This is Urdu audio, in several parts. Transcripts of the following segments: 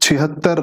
76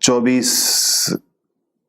24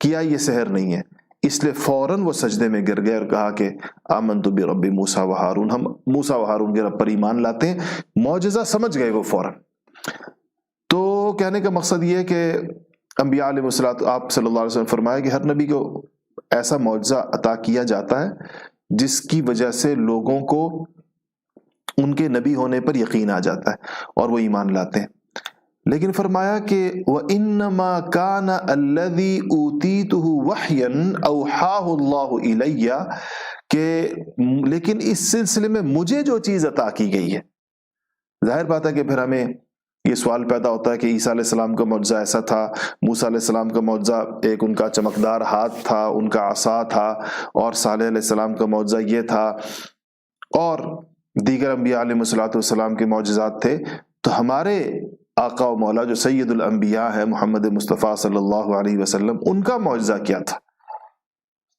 کیا یہ سحر نہیں ہے، اس لیے فوراً وہ سجدے میں گر گئے اور کہا کہ آمنت برب موسیٰ و ہارون، ہم موسیٰ و ہارون کے رب پر ایمان لاتے ہیں۔ معجزہ سمجھ گئے وہ فوراً۔ تو کہنے کا مقصد یہ ہے کہ انبیاء علیہ الصلوۃ، آپ صلی اللہ علیہ وسلم فرمایا کہ ہر نبی کو ایسا معجزہ عطا کیا جاتا ہے جس کی وجہ سے لوگوں کو ان کے نبی ہونے پر یقین آ جاتا ہے اور وہ ایمان لاتے ہیں۔ لیکن فرمایا کہ وَإِنَّمَا كَانَ الَّذِي أُوتِيتُهُ وَحْيًا أَوْحَاهُ اللَّهُ إِلَيَّ، کہ لیکن اس سلسلے میں مجھے جو چیز عطا کی گئی ہے، ظاہر بات ہے کہ پھر ہمیں یہ سوال پیدا ہوتا ہے کہ عیسیٰ علیہ السلام کا معجزہ ایسا تھا، موسیٰ علیہ السلام کا معجزہ ایک ان کا چمکدار ہاتھ تھا، ان کا عصا تھا، اور صالح علیہ السلام کا معجزہ یہ تھا، اور دیگر انبیاء علیہ السلام کے معجزات تھے، تو ہمارے آقا و مولا جو سید الانبیاء ہے محمد مصطفیٰ صلی اللہ علیہ وسلم، ان کا معجزہ کیا تھا؟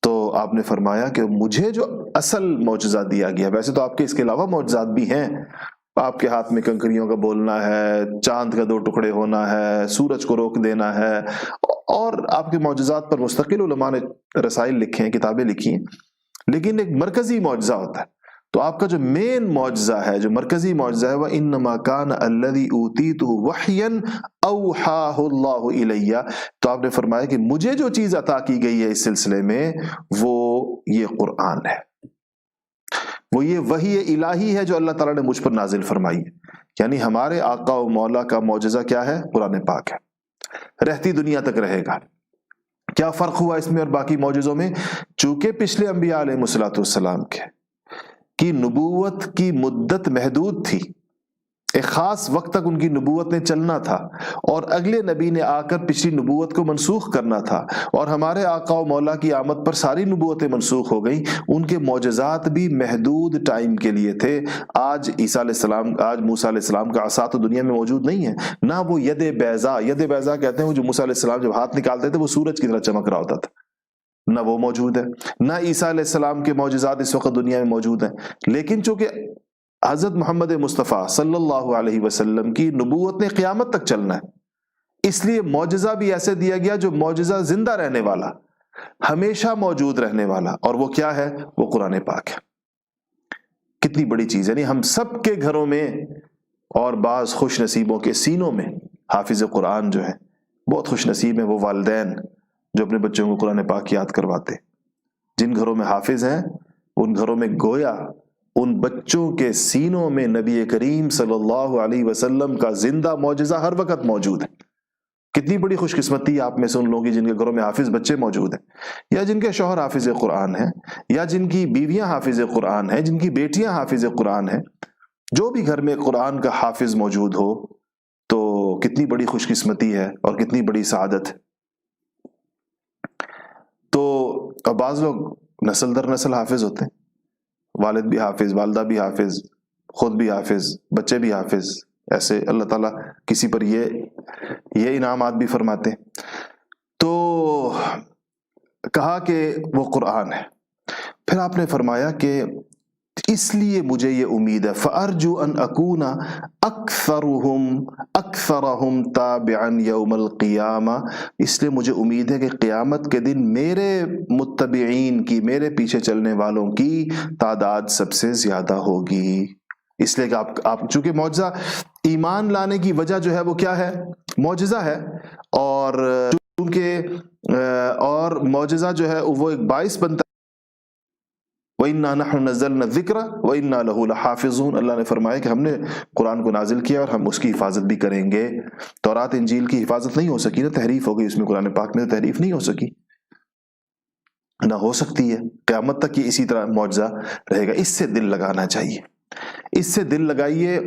تو آپ نے فرمایا کہ مجھے جو اصل معجزہ دیا گیا، ویسے تو آپ کے اس کے علاوہ معجزات بھی ہیں، آپ کے ہاتھ میں کنکریوں کا بولنا ہے، چاند کا 2 ٹکڑے ہونا ہے، سورج کو روک دینا ہے، اور آپ کے معجزات پر مستقل علماء نے رسائل لکھے ہیں، کتابیں لکھی ہیں، لیکن ایک مرکزی معجزہ ہوتا ہے۔ تو آپ کا جو مین معجزہ ہے، جو مرکزی معجزہ ہے، وَإِنَّمَا كَانَ الَّذِي أُوتِيتُهُ وَحْيًا أَوْحَاهُ اللَّهُ إِلَيَّ، تو آپ نے فرمایا کہ مجھے جو چیز عطا کی گئی ہے اس سلسلے میں، وہ یہ قرآن ہے، وہ یہ وحی الہی ہے جو اللہ تعالیٰ نے مجھ پر نازل فرمائی ہے۔ یعنی ہمارے آقا و مولا کا معجزہ کیا ہے؟ قرآن پاک ہے، رہتی دنیا تک رہے گا۔ کیا فرق ہوا اس میں اور باقی معجزوں میں؟ چونکہ پچھلے انبیاء علیہ السلام کی نبوت کی مدت محدود تھی، ایک خاص وقت تک ان کی نبوت نے چلنا تھا، اور اگلے نبی نے آ کر پچھلی نبوت کو منسوخ کرنا تھا، اور ہمارے آقا و مولا کی آمد پر ساری نبوتیں منسوخ ہو گئیں، ان کے معجزات بھی محدود ٹائم کے لیے تھے۔ آج عیسیٰ علیہ السلام، آج موسیٰ علیہ السلام کا عصا تو دنیا میں موجود نہیں ہے، نہ وہ ید بیضا کہتے ہیں، وہ جو موسیٰ علیہ السلام جب ہاتھ نکالتے تھے وہ سورج کی طرح چمک رہا ہوتا تھا، نہ وہ موجود ہے، نہ عیسیٰ علیہ السلام کے معجزات اس وقت دنیا میں موجود ہیں۔ لیکن چونکہ حضرت محمد مصطفیٰ صلی اللہ علیہ وسلم کی نبوت نے قیامت تک چلنا ہے، اس لیے معجزہ بھی ایسے دیا گیا جو معجزہ زندہ رہنے والا، ہمیشہ موجود رہنے والا، اور وہ کیا ہے؟ وہ قرآن پاک ہے۔ کتنی بڑی چیز ہے، یعنی ہم سب کے گھروں میں اور بعض خوش نصیبوں کے سینوں میں حافظ قرآن جو ہے، بہت خوش نصیب ہیں وہ والدین جو اپنے بچوں کو قرآن پاک یاد کرواتے۔ جن گھروں میں حافظ ہیں ان گھروں میں گویا ان بچوں کے سینوں میں نبی کریم صلی اللہ علیہ وسلم کا زندہ معجزہ ہر وقت موجود ہے۔ کتنی بڑی خوش قسمتی ہے آپ میں سے ان لوگوں کی جن کے گھروں میں حافظ بچے موجود ہیں، یا جن کے شوہر حافظ قرآن ہیں، یا جن کی بیویاں حافظ قرآن ہیں، جن کی بیٹیاں حافظ قرآن ہیں۔ جو بھی گھر میں قرآن کا حافظ موجود ہو تو کتنی بڑی خوش قسمتی ہے اور کتنی بڑی سعادت ہے۔ تو بعض لوگ نسل در نسل حافظ ہوتے ہیں، والد بھی حافظ، والدہ بھی حافظ، خود بھی حافظ، بچے بھی حافظ، ایسے اللہ تعالیٰ کسی پر یہ انعامات بھی فرماتے ہیں۔ تو کہا کہ وہ قرآن ہے، پھر آپ نے فرمایا کہ اس لیے مجھے یہ امید ہے، فَأَرْجُو أَنْ أَكُونَ أَكْثَرَهُمْ تَابِعًا يَوْمَ الْقِيَامَةِ، اس لیے مجھے امید ہے کہ قیامت کے دن میرے متبعین کی، میرے پیچھے چلنے والوں کی تعداد سب سے زیادہ ہوگی۔ اس لیے کہ آپ چونکہ معجزہ، ایمان لانے کی وجہ جو ہے وہ کیا ہے؟ معجزہ ہے، اور چونکہ اور معجزہ جو ہے وہ ایک باعث بنتا ہے، وَإِنَّا نَحْنُ نَزَّلْنَا الذِّكْرَ وَإِنَّا لَهُ لَحَافِظُونَ، اللہ نے فرمایا کہ ہم نے قرآن کو نازل کیا اور ہم اس کی حفاظت بھی کریں گے۔ تورات انجیل کی حفاظت نہیں ہو سکی نا، تحریف ہو گئی اس میں، قرآن پاک میں تحریف نہیں ہو سکی، نہ ہو سکتی ہے، قیامت تک یہ اسی طرح معجزہ رہے گا۔ اس سے دل لگانا چاہیے، اس سے دل لگائیے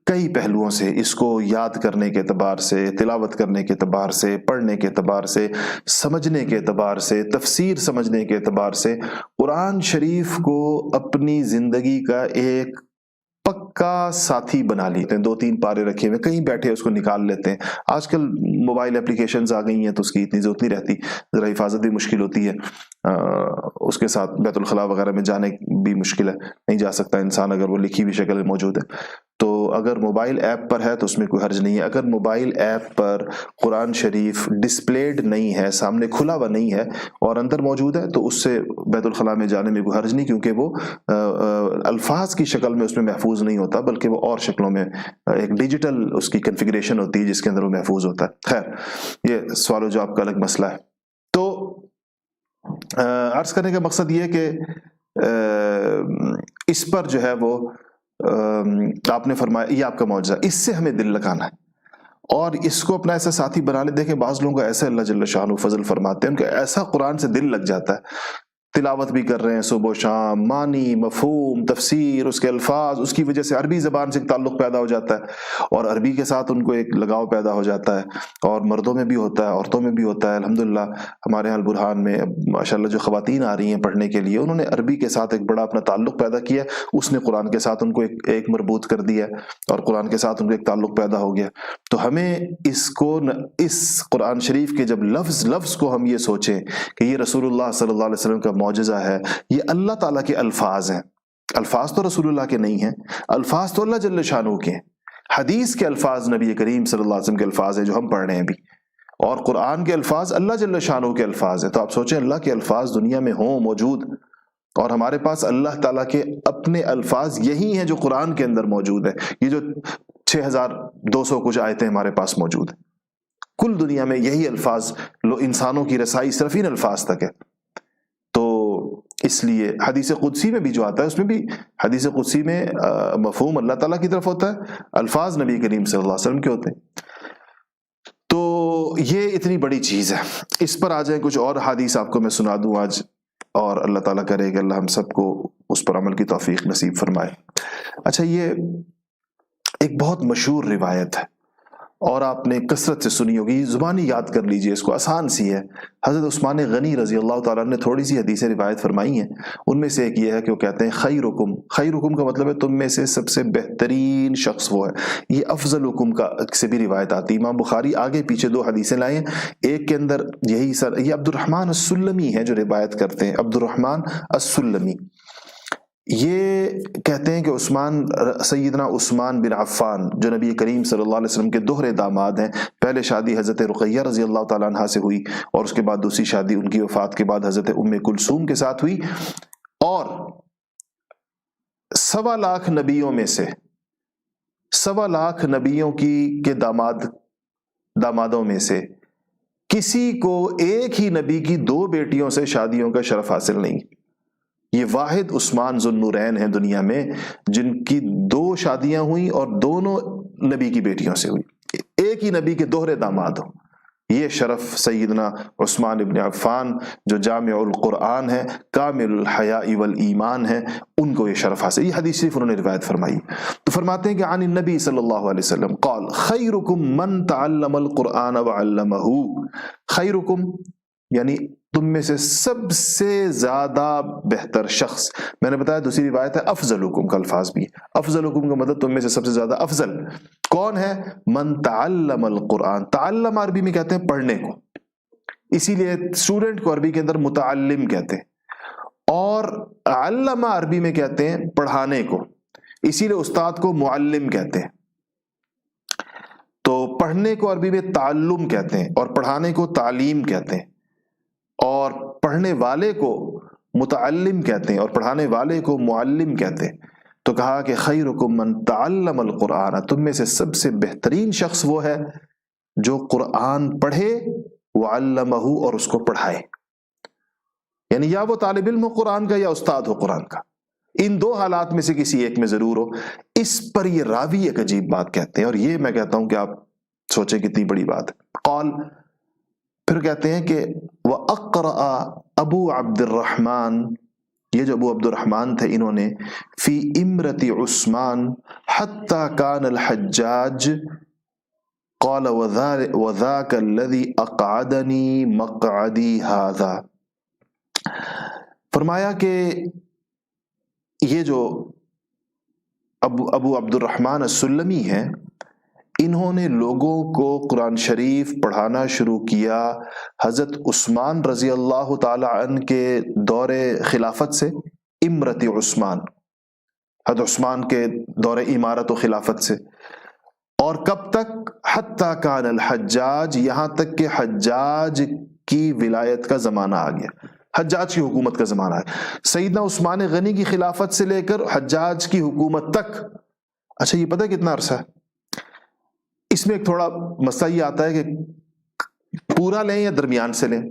کئی پہلوؤں سے، اس کو یاد کرنے کے اعتبار سے، تلاوت کرنے کے اعتبار سے، پڑھنے کے اعتبار سے، سمجھنے کے اعتبار سے، تفسیر سمجھنے کے اعتبار سے، قرآن شریف کو اپنی زندگی کا ایک پکا ساتھی بنا لیتے ہیں۔ 2-3 پارے رکھے ہوئے، کہیں بیٹھے اس کو نکال لیتے ہیں۔ آج کل موبائل اپلیکیشنز آ گئی ہیں تو اس کی اتنی ضرورت نہیں رہتی، ذرا حفاظت بھی مشکل ہوتی ہے، اس کے ساتھ بیت الخلاء وغیرہ میں جانے بھی مشکل ہے، نہیں جا سکتا انسان اگر وہ لکھی ہوئی شکل میں موجود ہے۔ تو اگر موبائل ایپ پر ہے تو اس میں کوئی حرج نہیں ہے. اگر موبائل ایپ پر قرآن شریف ڈسپلیڈ نہیں ہے، سامنے کھلا ہوا نہیں ہے اور اندر موجود ہے، تو اس سے بیت الخلاء میں جانے میں کوئی حرج نہیں، کیونکہ وہ الفاظ کی شکل میں اس میں محفوظ نہیں ہوتا، بلکہ وہ اور شکلوں میں ایک ڈیجیٹل اس کی کنفیگریشن ہوتی ہے جس کے اندر وہ محفوظ ہوتا ہے. خیر، یہ سوال و جواب کا الگ مسئلہ ہے. تو عرض کرنے کا مقصد یہ ہے کہ اس پر جو ہے وہ آپ نے فرمایا یہ آپ کا معجزہ، اس سے ہمیں دل لگانا ہے اور اس کو اپنا ایسا ساتھی بنا لے. دیکھیں بعض لوگوں کو ایسے اللہ جل شانہ فضل فرماتے ہیں، ان کا ایسا قرآن سے دل لگ جاتا ہے، تلاوت بھی کر رہے ہیں صبح و شام، معنی، مفہوم، تفسیر، اس کے الفاظ، اس کی وجہ سے عربی زبان سے ایک تعلق پیدا ہو جاتا ہے اور عربی کے ساتھ ان کو ایک لگاؤ پیدا ہو جاتا ہے، اور مردوں میں بھی ہوتا ہے، عورتوں میں بھی ہوتا ہے. الحمدللہ ہمارے یہاں البرہان میں ماشاءاللہ جو خواتین آ رہی ہیں پڑھنے کے لیے، انہوں نے عربی کے ساتھ ایک بڑا اپنا تعلق پیدا کیا، اس نے قرآن کے ساتھ ان کو ایک مربوط کر دیا اور قرآن کے ساتھ ان کو ایک تعلق پیدا ہو گیا. تو ہمیں اس قرآن شریف کے جب لفظ کو ہم یہ سوچیں کہ یہ رسول اللہ صلی اللہ علیہ وسلم کا معجزہ ہے، یہ اللہ تعالیٰ کے الفاظ ہیں، الفاظ تو رسول اللہ کے نہیں ہیں، الفاظ تو اللہ جل شانہ کے ہیں، حدیث کے الفاظ نبی کریم صلی اللہ علیہ وسلم کے الفاظ ہیں جو ہم پڑھ رہے ہیں بھی، اور قرآن کے الفاظ اللہ جل شانہ کے الفاظ ہیں. تو آپ سوچیں اللہ کے الفاظ دنیا میں ہوں موجود، اور ہمارے پاس اللہ تعالیٰ کے اپنے الفاظ یہی ہیں جو قرآن کے اندر موجود ہیں. یہ جو 6200 کچھ آیتیں ہمارے پاس موجود ہیں، کل دنیا میں یہی الفاظ، انسانوں کی رسائی صرف ان الفاظ تک ہے. تو اس لیے حدیث قدسی میں بھی جو آتا ہے، اس میں بھی حدیث قدسی میں مفہوم اللہ تعالیٰ کی طرف ہوتا ہے، الفاظ نبی کریم صلی اللہ علیہ وسلم کے ہوتے ہیں. تو یہ اتنی بڑی چیز ہے. اس پر آ جائیں، کچھ اور حدیث آپ کو میں سنا دوں آج، اور اللہ تعالیٰ کرے کہ اللہ ہم سب کو اس پر عمل کی توفیق نصیب فرمائے. اچھا، یہ ایک بہت مشہور روایت ہے اور آپ نے کثرت سے سنی ہوگی، زبانی یاد کر لیجئے اس کو، آسان سی ہے. حضرت عثمان غنی رضی اللہ تعالیٰ نے تھوڑی سی حدیثیں روایت فرمائی ہیں. ان میں سے ایک یہ ہے کہ وہ کہتے ہیں خیرکم کا مطلب ہے تم میں سے سب سے بہترین شخص وہ ہے. یہ افضلکم کا سے بھی روایت آتی ہے. امام بخاری آگے پیچھے 2 حدیثیں لائے ہیں، ایک کے اندر یہی یہ عبد الرحمن السلمی ہے جو روایت کرتے ہیں، عبد الرحمن السلمی. یہ کہتے ہیں کہ سیدنا عثمان بن عفان جو نبی کریم صلی اللہ علیہ وسلم کے دوہرے داماد ہیں، پہلے شادی حضرت رقیہ رضی اللہ تعالیٰ عنہ سے ہوئی اور اس کے بعد دوسری شادی ان کی وفات کے بعد حضرت ام کلثوم کے ساتھ ہوئی، اور 1.25 لاکھ نبیوں میں سے 1.25 لاکھ نبیوں کے دامادوں میں سے کسی کو ایک ہی نبی کی 2 بیٹیوں سے شادیوں کا شرف حاصل نہیں. یہ واحد عثمان ذو النورین ہیں دنیا میں جن کی 2 شادیاں ہوئیں اور دونوں نبی کی بیٹیوں سے ہوئی، ایک ہی نبی کے دوہرے داماد ہوں. یہ شرف سیدنا عثمان ابن عفان جو جامع القرآن ہے، کامل الحیاء والایمان ہے، ان کو یہ شرف حاصل. یہ حدیث شریف انہوں نے روایت فرمائی. تو فرماتے ہیں کہ عن النبی صلی اللہ علیہ وسلم قال خیرکم من تعلم القرآن وعلمہ. خیرکم یعنی تم میں سے سب سے زیادہ بہتر شخص. میں نے بتایا دوسری روایت ہے افضلکم کا الفاظ بھی. افضلکم کا مطلب تم میں سے سب سے زیادہ افضل کون ہے؟ من تعلم القرآن. تعلم عربی میں کہتے ہیں پڑھنے کو، اسی لیے اسٹوڈنٹ کو عربی کے اندر متعلم کہتے ہیں، اور علم عربی میں کہتے ہیں پڑھانے کو، اسی لیے استاد کو معلم کہتے ہیں. تو پڑھنے کو عربی میں تعلم کہتے ہیں اور پڑھانے کو تعلیم کہتے ہیں، اور پڑھنے والے کو متعلم کہتے ہیں اور پڑھانے والے کو معلم کہتے ہیں. تو کہا کہ خیرکم من تعلم القرآن، تم میں سے سب سے بہترین شخص وہ ہے جو قرآن پڑھے، وعلمہ اور اس کو پڑھائے. یعنی یا وہ طالب علم ہو قرآن کا یا استاد ہو قرآن کا، ان 2 حالات میں سے کسی ایک میں ضرور ہو. اس پر یہ راوی ایک عجیب بات کہتے ہیں، اور یہ میں کہتا ہوں کہ آپ سوچیں کتنی بڑی بات ہے. قال، پھر کہتے ہیں کہ وَأَقْرَأَ ابو عبد الرحمن، یہ جو ابو عبد الرحمن تھے انہوں نے فی امرت عثمان حتی کان الحجاج قال وذاک الذی اقعدنی مقعدی ھذا. فرمایا کہ یہ جو ابو عبد الرحمن السلمی ہیں، انہوں نے لوگوں کو قرآن شریف پڑھانا شروع کیا حضرت عثمان رضی اللہ تعالی عنہ کے دور خلافت سے. امرت عثمان، حضرت عثمان کے دور امارت و خلافت سے، اور کب تک؟ حتیٰ کان الحجاج، یہاں تک کہ حجاج کی ولایت کا زمانہ آ گیا، حجاج کی حکومت کا زمانہ ہے۔ سیدنا عثمان غنی کی خلافت سے لے کر حجاج کی حکومت تک، اچھا یہ پتہ ہے کتنا عرصہ ہے؟ اس میں ایک تھوڑا مسئلہ یہ آتا ہے کہ پورا لیں یا درمیان سے لیں۔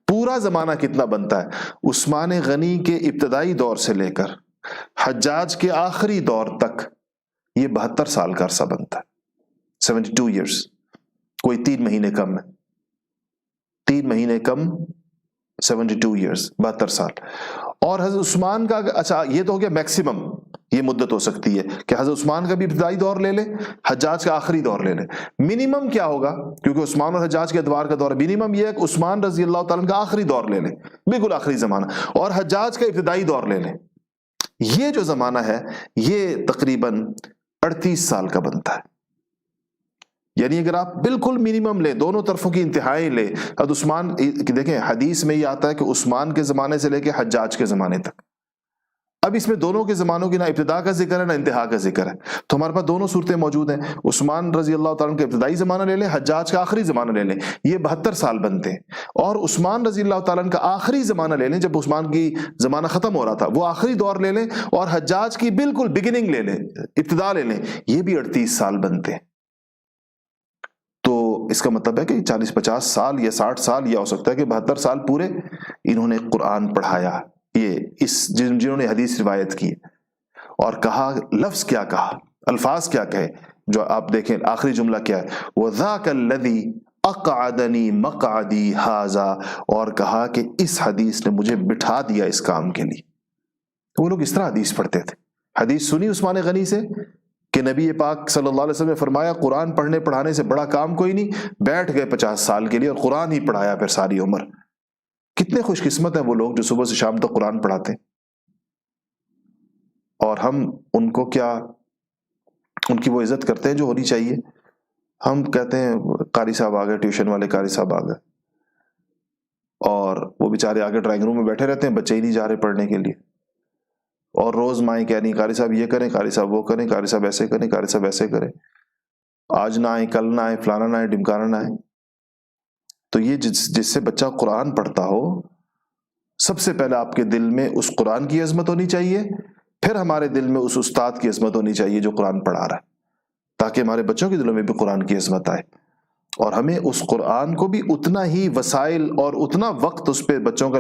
پورا زمانہ کتنا بنتا ہے؟ عثمان غنی کے ابتدائی دور سے لے کر حجاج کے آخری دور تک یہ 72 سال کا عرصہ بنتا ہے، 72 ایئرس، کوئی 3 مہینے کم ہے، 3 مہینے کم 72 ایئرس، 72 سال۔ اور حضرت عثمان کا، اچھا یہ تو ہو گیا میکسیمم، یہ مدت ہو سکتی ہے کہ حضرت عثمان کا بھی ابتدائی دور لے لے، حجاج کا آخری دور لے لے۔ منیمم کیا ہوگا؟ کیونکہ عثمان اور حجاج کے ادوار کا دور ہے، منیمم یہ ہے کہ عثمان رضی اللہ تعالیٰ کا آخری دور لے لے، بالکل آخری زمانہ، اور حجاج کا ابتدائی دور لے لے۔ یہ جو زمانہ ہے یہ تقریباً 38 سال کا بنتا ہے۔ یعنی اگر آپ بالکل منیمم لیں، دونوں طرفوں کی انتہائی لیں، حضرت عثمان، دیکھیں حدیث میں یہ آتا ہے کہ عثمان کے زمانے سے لے کے حجاج کے زمانے تک، اب اس میں دونوں کے زمانوں کی نہ ابتدا کا ذکر ہے نہ انتہا کا ذکر ہے، تو ہمارے پاس دونوں صورتیں موجود ہیں۔ عثمان رضی اللہ تعالیٰ کا ابتدائی زمانہ لے لیں، حجاج کا آخری زمانہ لے لیں، یہ 72 سال بنتے ہیں۔ اور عثمان رضی اللہ تعالیٰ کا آخری زمانہ لے لیں، جب عثمان کی زمانہ ختم ہو رہا تھا، وہ آخری دور لے لیں، اور حجاج کی بالکل بگننگ لے لیں، ابتدا لے لیں، یہ بھی 38 سال بنتے ہیں۔ تو اس کا مطلب ہے کہ 40-50 سال یا 60 سال، یا ہو سکتا ہے کہ 72 سال پورے انہوں نے قرآن پڑھایا، یہ اس جنہوں نے حدیث روایت کی۔ اور کہا، لفظ کیا کہا، الفاظ کیا کہے، جو آپ دیکھیں آخری جملہ کیا ہے، وَذَاكَ الَّذِي أَقْعَدَنِي مَقْعَدِي هَذَا، اور کہا کہ اس حدیث نے مجھے بٹھا دیا اس کام کے لیے۔ وہ لوگ اس طرح حدیث پڑھتے تھے۔ حدیث سنی عثمان غنی سے کہ نبی پاک صلی اللہ علیہ وسلم نے فرمایا قرآن پڑھنے پڑھانے سے بڑا کام کوئی نہیں، بیٹھ گئے 50 سال کے لیے اور قرآن ہی پڑھایا پھر ساری عمر۔ کتنے خوش قسمت ہیں وہ لوگ جو صبح سے شام تک قرآن پڑھاتے ہیں، اور ہم ان کو کیا، ان کی وہ عزت کرتے ہیں جو ہونی چاہیے؟ ہم کہتے ہیں قاری صاحب آ گئے، ٹیوشن والے قاری صاحب آ گئے، اور وہ بیچارے آگے ڈرائنگ روم میں بیٹھے رہتے ہیں، بچے ہی نہیں جا رہے پڑھنے کے لیے، اور روز مائیں کہہ رہی قاری صاحب یہ کریں، قاری صاحب وہ کریں، قاری صاحب ایسے کریں، قاری صاحب ایسے کریں، آج نہ آئے، کل نہ آئے، فلانا نہ آئے، ڈمکانا نہ آئے۔ تو یہ جس سے بچہ قرآن پڑھتا ہو، سب سے پہلے آپ کے دل میں اس قرآن کی عظمت ہونی چاہیے، پھر ہمارے دل میں اس استاد کی عظمت ہونی چاہیے جو قرآن پڑھا رہا ہے، تاکہ ہمارے بچوں کے دلوں میں بھی قرآن کی عظمت آئے، اور ہمیں اس قرآن کو بھی اتنا ہی وسائل اور اتنا وقت اس پہ بچوں کا،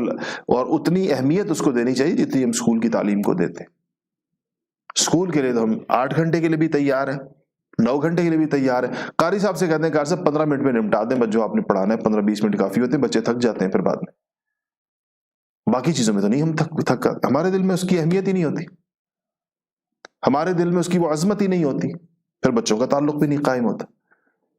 اور اتنی اہمیت اس کو دینی چاہیے جتنی ہم اسکول کی تعلیم کو دیتے ہیں۔ اسکول کے لیے تو ہم 8 گھنٹے کے لیے بھی تیار ہیں، 9 گھنٹے کے لیے بھی تیار ہیں۔ قاری صاحب سے کہتے ہیں قاری صاحب 15 منٹ میں نمٹا دیں، بس جو آپ نے پڑھانا ہے 15-20 منٹ کافی ہوتے ہیں، بچے تھک جاتے ہیں پھر بعد میں، باقی چیزوں میں تو نہیں ہم تھک ہمارے دل میں اس کی اہمیت ہی نہیں ہوتی، ہمارے دل میں اس کی وہ عظمت ہی نہیں ہوتی، پھر بچوں کا تعلق بھی نہیں قائم ہوتا۔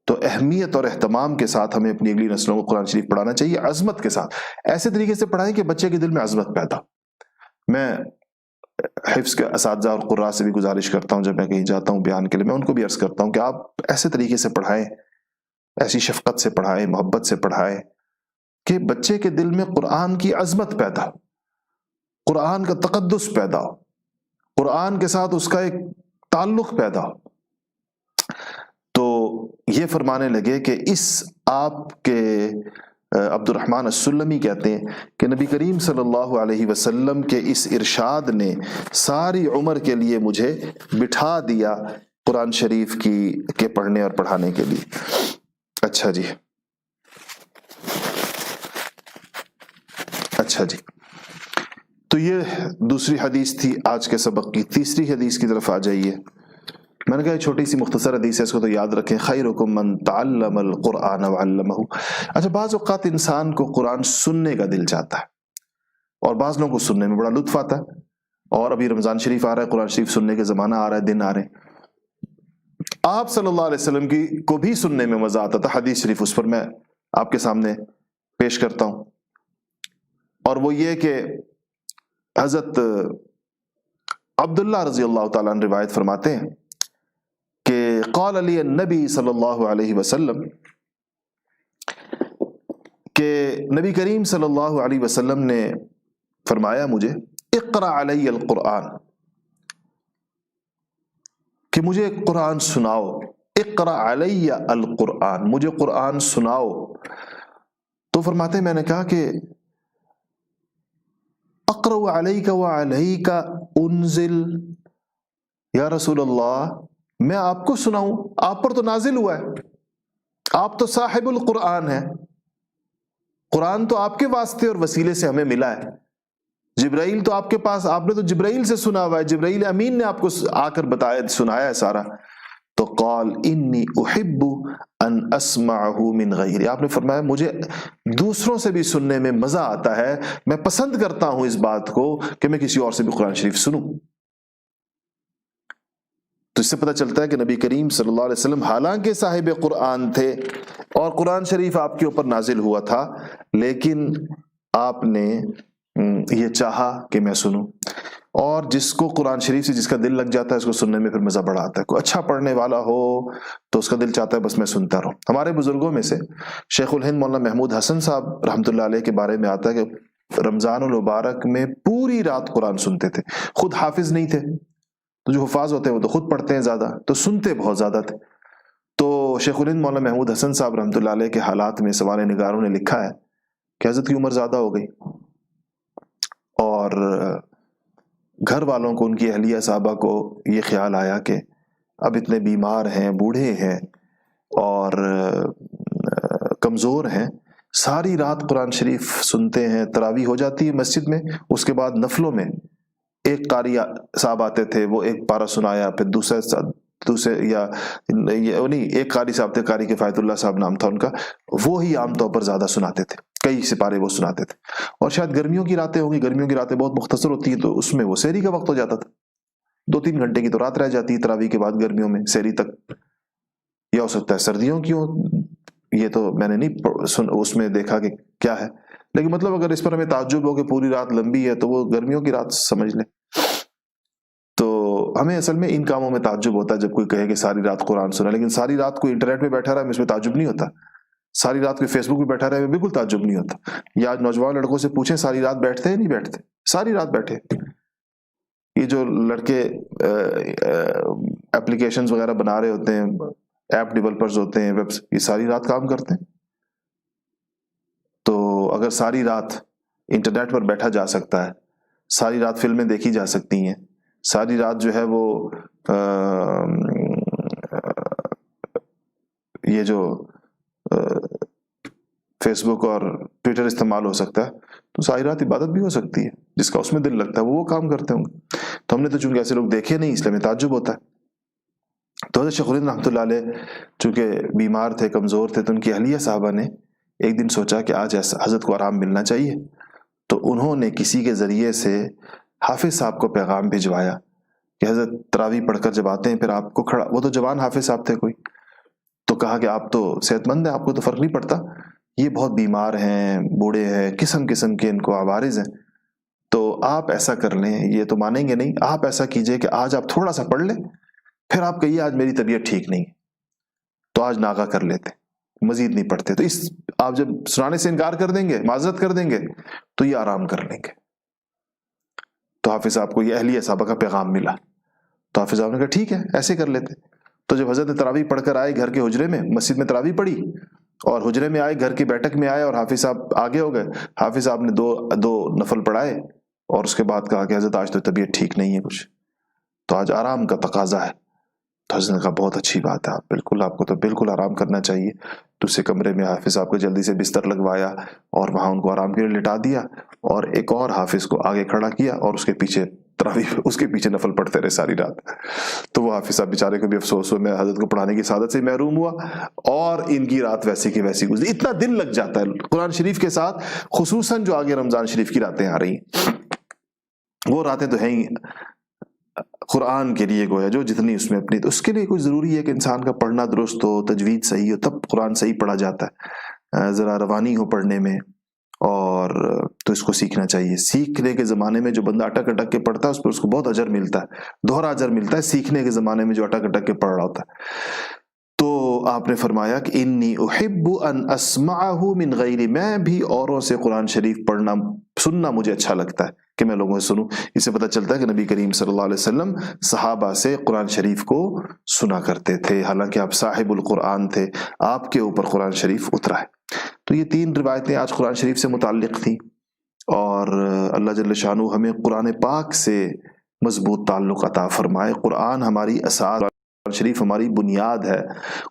تو اہمیت اور اہتمام کے ساتھ ہمیں اپنی اگلی نسلوں کو قرآن شریف پڑھانا چاہیے، عظمت کے ساتھ، ایسے طریقے سے پڑھائیں کہ بچے کے دل میں عظمت پیدا۔ میں حفظ کے اساتذہ اور قراء سے بھی گزارش کرتا ہوں، جب میں کہیں جاتا ہوں بیان کے لیے، میں ان کو بھی عرض کرتا ہوں کہ آپ ایسے طریقے سے پڑھائیں، ایسی شفقت سے پڑھائیں، محبت سے پڑھائیں کہ بچے کے دل میں قرآن کی عظمت پیدا ہو، قرآن کا تقدس پیدا ہو، قرآن کے ساتھ اس کا ایک تعلق پیدا ہو۔ تو یہ فرمانے لگے کہ اس آپ کے عبد الرحمن السلمی کہتے ہیں کہ نبی کریم صلی اللہ علیہ وسلم کے اس ارشاد نے ساری عمر کے لیے مجھے بٹھا دیا قرآن شریف کے پڑھنے اور پڑھانے کے لیے۔ اچھا جی، تو یہ دوسری حدیث تھی آج کے سبق کی۔ تیسری حدیث کی طرف آ جائیے۔ میں نے کہا چھوٹی سی مختصر حدیث ہے، اس کو تو یاد رکھیں، خیرکم من تعلم القرآن وعلمہ۔ اچھا، بعض اوقات انسان کو قرآن سننے کا دل چاہتا ہے، اور بعض لوگوں کو سننے میں بڑا لطف آتا ہے، اور ابھی رمضان شریف آ رہا ہے، قرآن شریف سننے کے زمانہ آ رہا ہے، دن آ رہے ہیں۔ آپ صلی اللہ علیہ وسلم کو بھی سننے میں مزہ آتا تھا، حدیث شریف اس پر میں آپ کے سامنے پیش کرتا ہوں، اور وہ یہ کہ حضرت عبداللہ رضی اللہ تعالیٰ عنہ روایت فرماتے ہیں کہ قال علی النبی صلی اللہ علیہ وسلم، کہ نبی کریم صلی اللہ علیہ وسلم نے فرمایا مجھے، اقرأ علی القرآن، کہ مجھے قرآن سناؤ، اقرأ علی القرآن، مجھے قرآن سناؤ. تو فرماتے ہیں میں نے کہا کہ اقرأ علیک وعلیک انزل، یا رسول اللہ میں آپ کو سناؤں؟ آپ پر تو نازل ہوا ہے، آپ تو صاحب القرآن ہیں، قرآن تو آپ کے واسطے اور وسیلے سے ہمیں ملا ہے. جبرائیل تو آپ کے پاس، آپ نے تو جبرائیل سے سنا ہوا ہے، جبرائیل امین نے آپ کو آ کر بتایا، سنایا ہے سارا. تو قال انی احب ان اسمعہ من غیری، آپ نے فرمایا مجھے دوسروں سے بھی سننے میں مزہ آتا ہے، میں پسند کرتا ہوں اس بات کو کہ میں کسی اور سے بھی قرآن شریف سنوں. تو اس سے پتہ چلتا ہے کہ نبی کریم صلی اللہ علیہ وسلم حالانکہ صاحب قرآن تھے اور قرآن شریف آپ کے اوپر نازل ہوا تھا، لیکن آپ نے یہ چاہا کہ میں سنوں. اور جس کو قرآن شریف سے جس کا دل لگ جاتا ہے اس کو سننے میں پھر مزہ بڑا آتا ہے. کوئی اچھا پڑھنے والا ہو تو اس کا دل چاہتا ہے بس میں سنتا رہوں. ہمارے بزرگوں میں سے شیخ الہند مولانا محمود حسن صاحب رحمۃ اللہ علیہ کے بارے میں آتا ہے کہ رمضان المبارک میں پوری رات قرآن سنتے تھے. خود حافظ نہیں تھے، تو جو حفاظ ہوتے ہیں وہ تو خود پڑھتے ہیں زیادہ، تو سنتے بہت زیادہ تھے. تو شیخ الہند مولانا محمود حسن صاحب رحمۃ اللہ علیہ کے حالات میں سوانح نگاروں نے لکھا ہے کہ حضرت کی عمر زیادہ ہو گئی اور گھر والوں کو، ان کی اہلیہ صاحبہ کو یہ خیال آیا کہ اب اتنے بیمار ہیں، بوڑھے ہیں اور کمزور ہیں، ساری رات قرآن شریف سنتے ہیں. تراویح ہو جاتی ہے مسجد میں، اس کے بعد نفلوں میں ایک قاری صاحب آتے تھے، وہ ایک پارہ سنایا، پھر دوسرے یا نہیں، ایک قاری صاحب تھے، قاری کفایت اللہ صاحب نام تھا ان کا، وہ ہی عام طور پر زیادہ سناتے تھے، کئی سپارے وہ سناتے تھے. اور شاید گرمیوں کی راتیں ہوں گی، گرمیوں کی راتیں بہت مختصر ہوتی ہیں، تو اس میں وہ سحری کا وقت ہو جاتا تھا، 2-3 گھنٹے کی تو رات رہ جاتی ہے تراویح کے بعد گرمیوں میں سحری تک. یا ہو سکتا ہے سردیوں کی ہو، یہ تو میں نے نہیں اس میں دیکھا کہ کیا ہے، لیکن مطلب اگر اس پر ہمیں تعجب ہو کہ پوری رات لمبی ہے تو وہ گرمیوں کی رات سمجھ لیں. تو ہمیں اصل میں ان کاموں میں تعجب ہوتا ہے جب کوئی کہے کہ ساری رات قرآن سنا، لیکن ساری رات کوئی انٹرنیٹ پہ بیٹھا رہا ہے اس میں تعجب نہیں ہوتا، ساری رات کوئی فیس بک پہ بیٹھا رہے بالکل تعجب نہیں ہوتا. یا آج نوجوان لڑکوں سے پوچھیں ساری رات بیٹھتے ہیں نہیں بیٹھتے؟ ساری رات بیٹھے. یہ جو لڑکے اپلیکیشنز وغیرہ بنا رہے ہوتے ہیں، ایپ ڈیولپرز ہوتے ہیں، یہ ساری رات کام کرتے ہیں. تو اگر ساری رات انٹرنیٹ پر بیٹھا جا سکتا ہے، ساری رات فلمیں دیکھی جا سکتی ہیں، ساری رات جو ہے وہ یہ جو فیس بک اور ٹویٹر استعمال ہو سکتا ہے، تو ساری رات عبادت بھی ہو سکتی ہے. جس کا اس میں دل لگتا ہے وہ کام کرتے ہوں گے. تو ہم نے تو چونکہ ایسے لوگ دیکھے نہیں، اس لیے ہمیں تعجب ہوتا ہے. تو حضرت شیخ الہند رحمۃ اللہ علیہ چونکہ بیمار تھے، کمزور تھے، تو ان کی اہلیہ صاحبہ نے ایک دن سوچا کہ آج حضرت کو آرام ملنا چاہیے. تو انہوں نے کسی کے ذریعے سے حافظ صاحب کو پیغام بھجوایا کہ حضرت تراویح پڑھ کر جب آتے ہیں پھر آپ کو کھڑا، وہ تو جوان حافظ صاحب تھے کوئی، تو کہا کہ آپ تو صحت مند ہیں، آپ کو تو فرق نہیں پڑتا، یہ بہت بیمار ہیں، بوڑھے ہیں، قسم قسم کے ان کو عوارض ہیں، تو آپ ایسا کر لیں، یہ تو مانیں گے نہیں، آپ ایسا کیجئے کہ آج آپ تھوڑا سا پڑھ لیں، پھر آپ کہیے آج میری طبیعت ٹھیک نہیں، تو آج ناغہ کر لیتے، مزید نہیں پڑھتے. تو آپ جب سنانے سے انکار کر دیں گے، معذرت کر دیں گے، تو یہ آرام کر لیں گے. تو حافظ صاحب کو یہ اہلیہ صاحبہ کا پیغام ملا، تو حافظ صاحب نے کہا ٹھیک ہے ایسے کر لیتے. تو جب حضرت تراویح پڑھ کر آئے گھر کے حجرے میں، مسجد میں تراویح پڑھی اور حجرے میں آئے، گھر کی بیٹھک میں آئے اور حافظ صاحب آگے ہو گئے، حافظ صاحب نے دو نفل پڑھائے اور اس کے بعد کہا کہ حضرت آج تو طبیعت ٹھیک نہیں ہے کچھ، تو آج آرام کا تقاضا ہے. تو حضرت نے کہا بہت اچھی بات ہے، آپ کو تو بالکل آرام کرنا چاہیے. دوسرے کمرے میں حافظ صاحب کو جلدی سے بستر لگوایا اور وہاں ان کو آرام کے لیے لٹا دیا، اور ایک اور حافظ کو آگے کھڑا کیا اور اس کے پیچھے تراویح، اس کے پیچھے نفل پڑھتے رہے ساری رات. تو وہ حافظ صاحب بیچارے کو بھی افسوس ہوا، میں حضرت کو پڑھانے کی سعادت سے محروم ہوا، اور ان کی رات ویسی کی ویسی گزری. اتنا دل لگ جاتا ہے قرآن شریف کے ساتھ، خصوصاً جو آگے رمضان شریف کی راتیں آ رہی ہیں، وہ راتیں تو ہیں ہی قرآن کے لیے گویا جو جتنی اس میں اپنی، تو اس کے لیے کوئی ضروری ہے کہ انسان کا پڑھنا درست ہو، تجوید صحیح ہو، تب قرآن صحیح پڑھا جاتا ہے، ذرا روانی ہو پڑھنے میں، اور تو اس کو سیکھنا چاہیے. سیکھنے کے زمانے میں جو بندہ اٹک اٹک کے پڑھتا ہے اس پر اس کو بہت اجر ملتا ہے، دوہرا اجر ملتا ہے سیکھنے کے زمانے میں جو اٹک اٹک کے پڑھ رہا ہوتا ہے. تو آپ نے فرمایا کہ انی احب ان اسمعہ من غیری، میں بھی اوروں سے قرآن شریف پڑھنا سننا مجھے اچھا لگتا ہے کہ میں لوگوں سے سنوں. اس سے پتہ چلتا ہے کہ نبی کریم صلی اللہ علیہ وسلم صحابہ سے قرآن شریف کو سنا کرتے تھے، حالانکہ آپ صاحب القرآن تھے، آپ کے اوپر قرآن شریف اترا ہے. تو یہ 3 روایتیں آج قرآن شریف سے متعلق تھیں، اور اللہ جل شانہ ہمیں قرآن پاک سے مضبوط تعلق عطا فرمائے. قرآن ہماری اساس، قرآن شریف ہماری بنیاد ہے.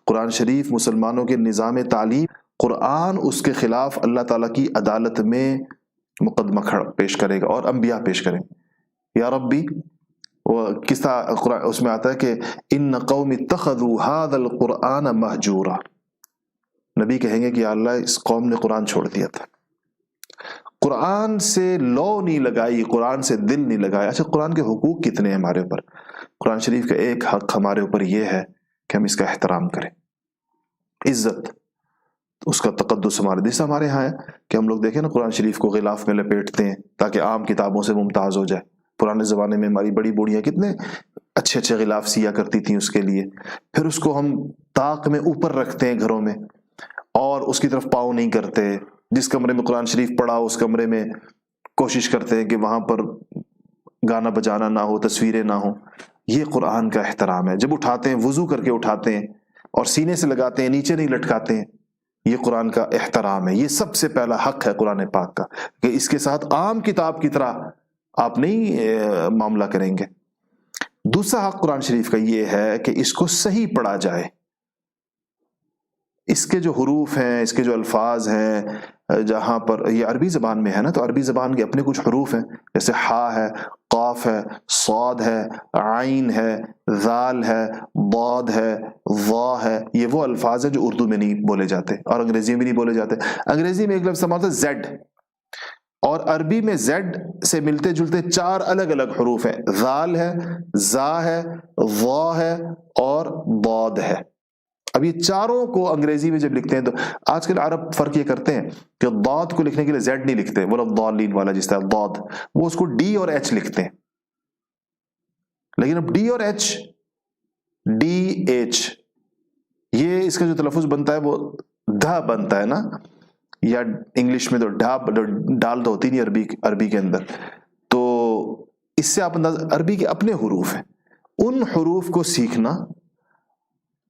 قرآن شریف مسلمانوں کے نظام تعلیم، قرآن اس کے خلاف اللہ تعالیٰ کی عدالت میں مقدمہ پیش کرے گا اور انبیاء پیش کریں. یا ربی، وہ کس طرح اس میں آتا ہے کہ ان قوم اتخذوا هذا القرآن مہجورا، نبی کہیں گے کہ یا اللہ اس قوم نے قرآن چھوڑ دیا تھا، قرآن سے لو نہیں لگائی، قرآن سے دل نہیں لگایا. اچھا، قرآن کے حقوق کتنے ہیں ہمارے اوپر؟ قرآن شریف کا ایک حق ہمارے اوپر یہ ہے کہ ہم اس کا احترام کریں، عزت، اس کا تقدس ہمارے جیسے ہمارے ہاں ہے کہ ہم لوگ دیکھیں نا قرآن شریف کو غلاف میں لپیٹتے ہیں تاکہ عام کتابوں سے ممتاز ہو جائے. پرانے زمانے میں ہماری بڑی بوڑھیاں کتنے اچھے اچھے غلاف سیا کرتی تھیں اس کے لیے، پھر اس کو ہم طاق میں اوپر رکھتے ہیں گھروں میں اور اس کی طرف پاؤں نہیں کرتے. جس کمرے میں قرآن شریف پڑھا اس کمرے میں کوشش کرتے ہیں کہ وہاں پر گانا بجانا نہ ہو، تصویریں نہ ہوں. یہ قرآن کا احترام ہے. جب اٹھاتے ہیں وضو کر کے اٹھاتے ہیں اور سینے سے لگاتے ہیں، نیچے نہیں لٹکاتے ہیں. یہ قرآن کا احترام ہے. یہ سب سے پہلا حق ہے قرآن پاک کا کہ اس کے ساتھ عام کتاب کی طرح آپ نہیں معاملہ کریں گے. دوسرا حق قرآن شریف کا یہ ہے کہ اس کو صحیح پڑھا جائے. اس کے جو حروف ہیں، اس کے جو الفاظ ہیں، جہاں پر یہ عربی زبان میں ہے نا، تو عربی زبان کے اپنے کچھ حروف ہیں، جیسے ہا ہے، قاف ہے، صاد ہے، عین ہے، ذال ہے، ضاد ہے، ظا ہے. یہ وہ الفاظ ہیں جو اردو میں نہیں بولے جاتے اور انگریزی میں نہیں بولے جاتے. انگریزی میں ایک لفظ سمجھتا ہے زیڈ، اور عربی میں زیڈ سے ملتے جلتے 4 الگ الگ حروف ہیں. ذال ہے، زا ہے، ظا ہے اور ضاد ہے. اب یہ چاروں کو انگریزی میں جب لکھتے ہیں تو آج کل عرب فرق یہ کرتے ہیں کہ ضاد کو لکھنے کے لیے زیڈ نہیں لکھتے، وہ ضالین والا جس طرح ضاد، وہ اس کو ڈی اور ایچ لکھتے ہیں. لیکن اب ڈی اور ایچ، ڈی ایچ، یہ اس کا جو تلفظ بنتا ہے وہ دھا بنتا ہے نا، یا انگلش میں تو ڈال تو ہوتی نہیں عربی کے اندر. تو اس سے آپ انداز، عربی کے اپنے حروف ہیں، ان حروف کو سیکھنا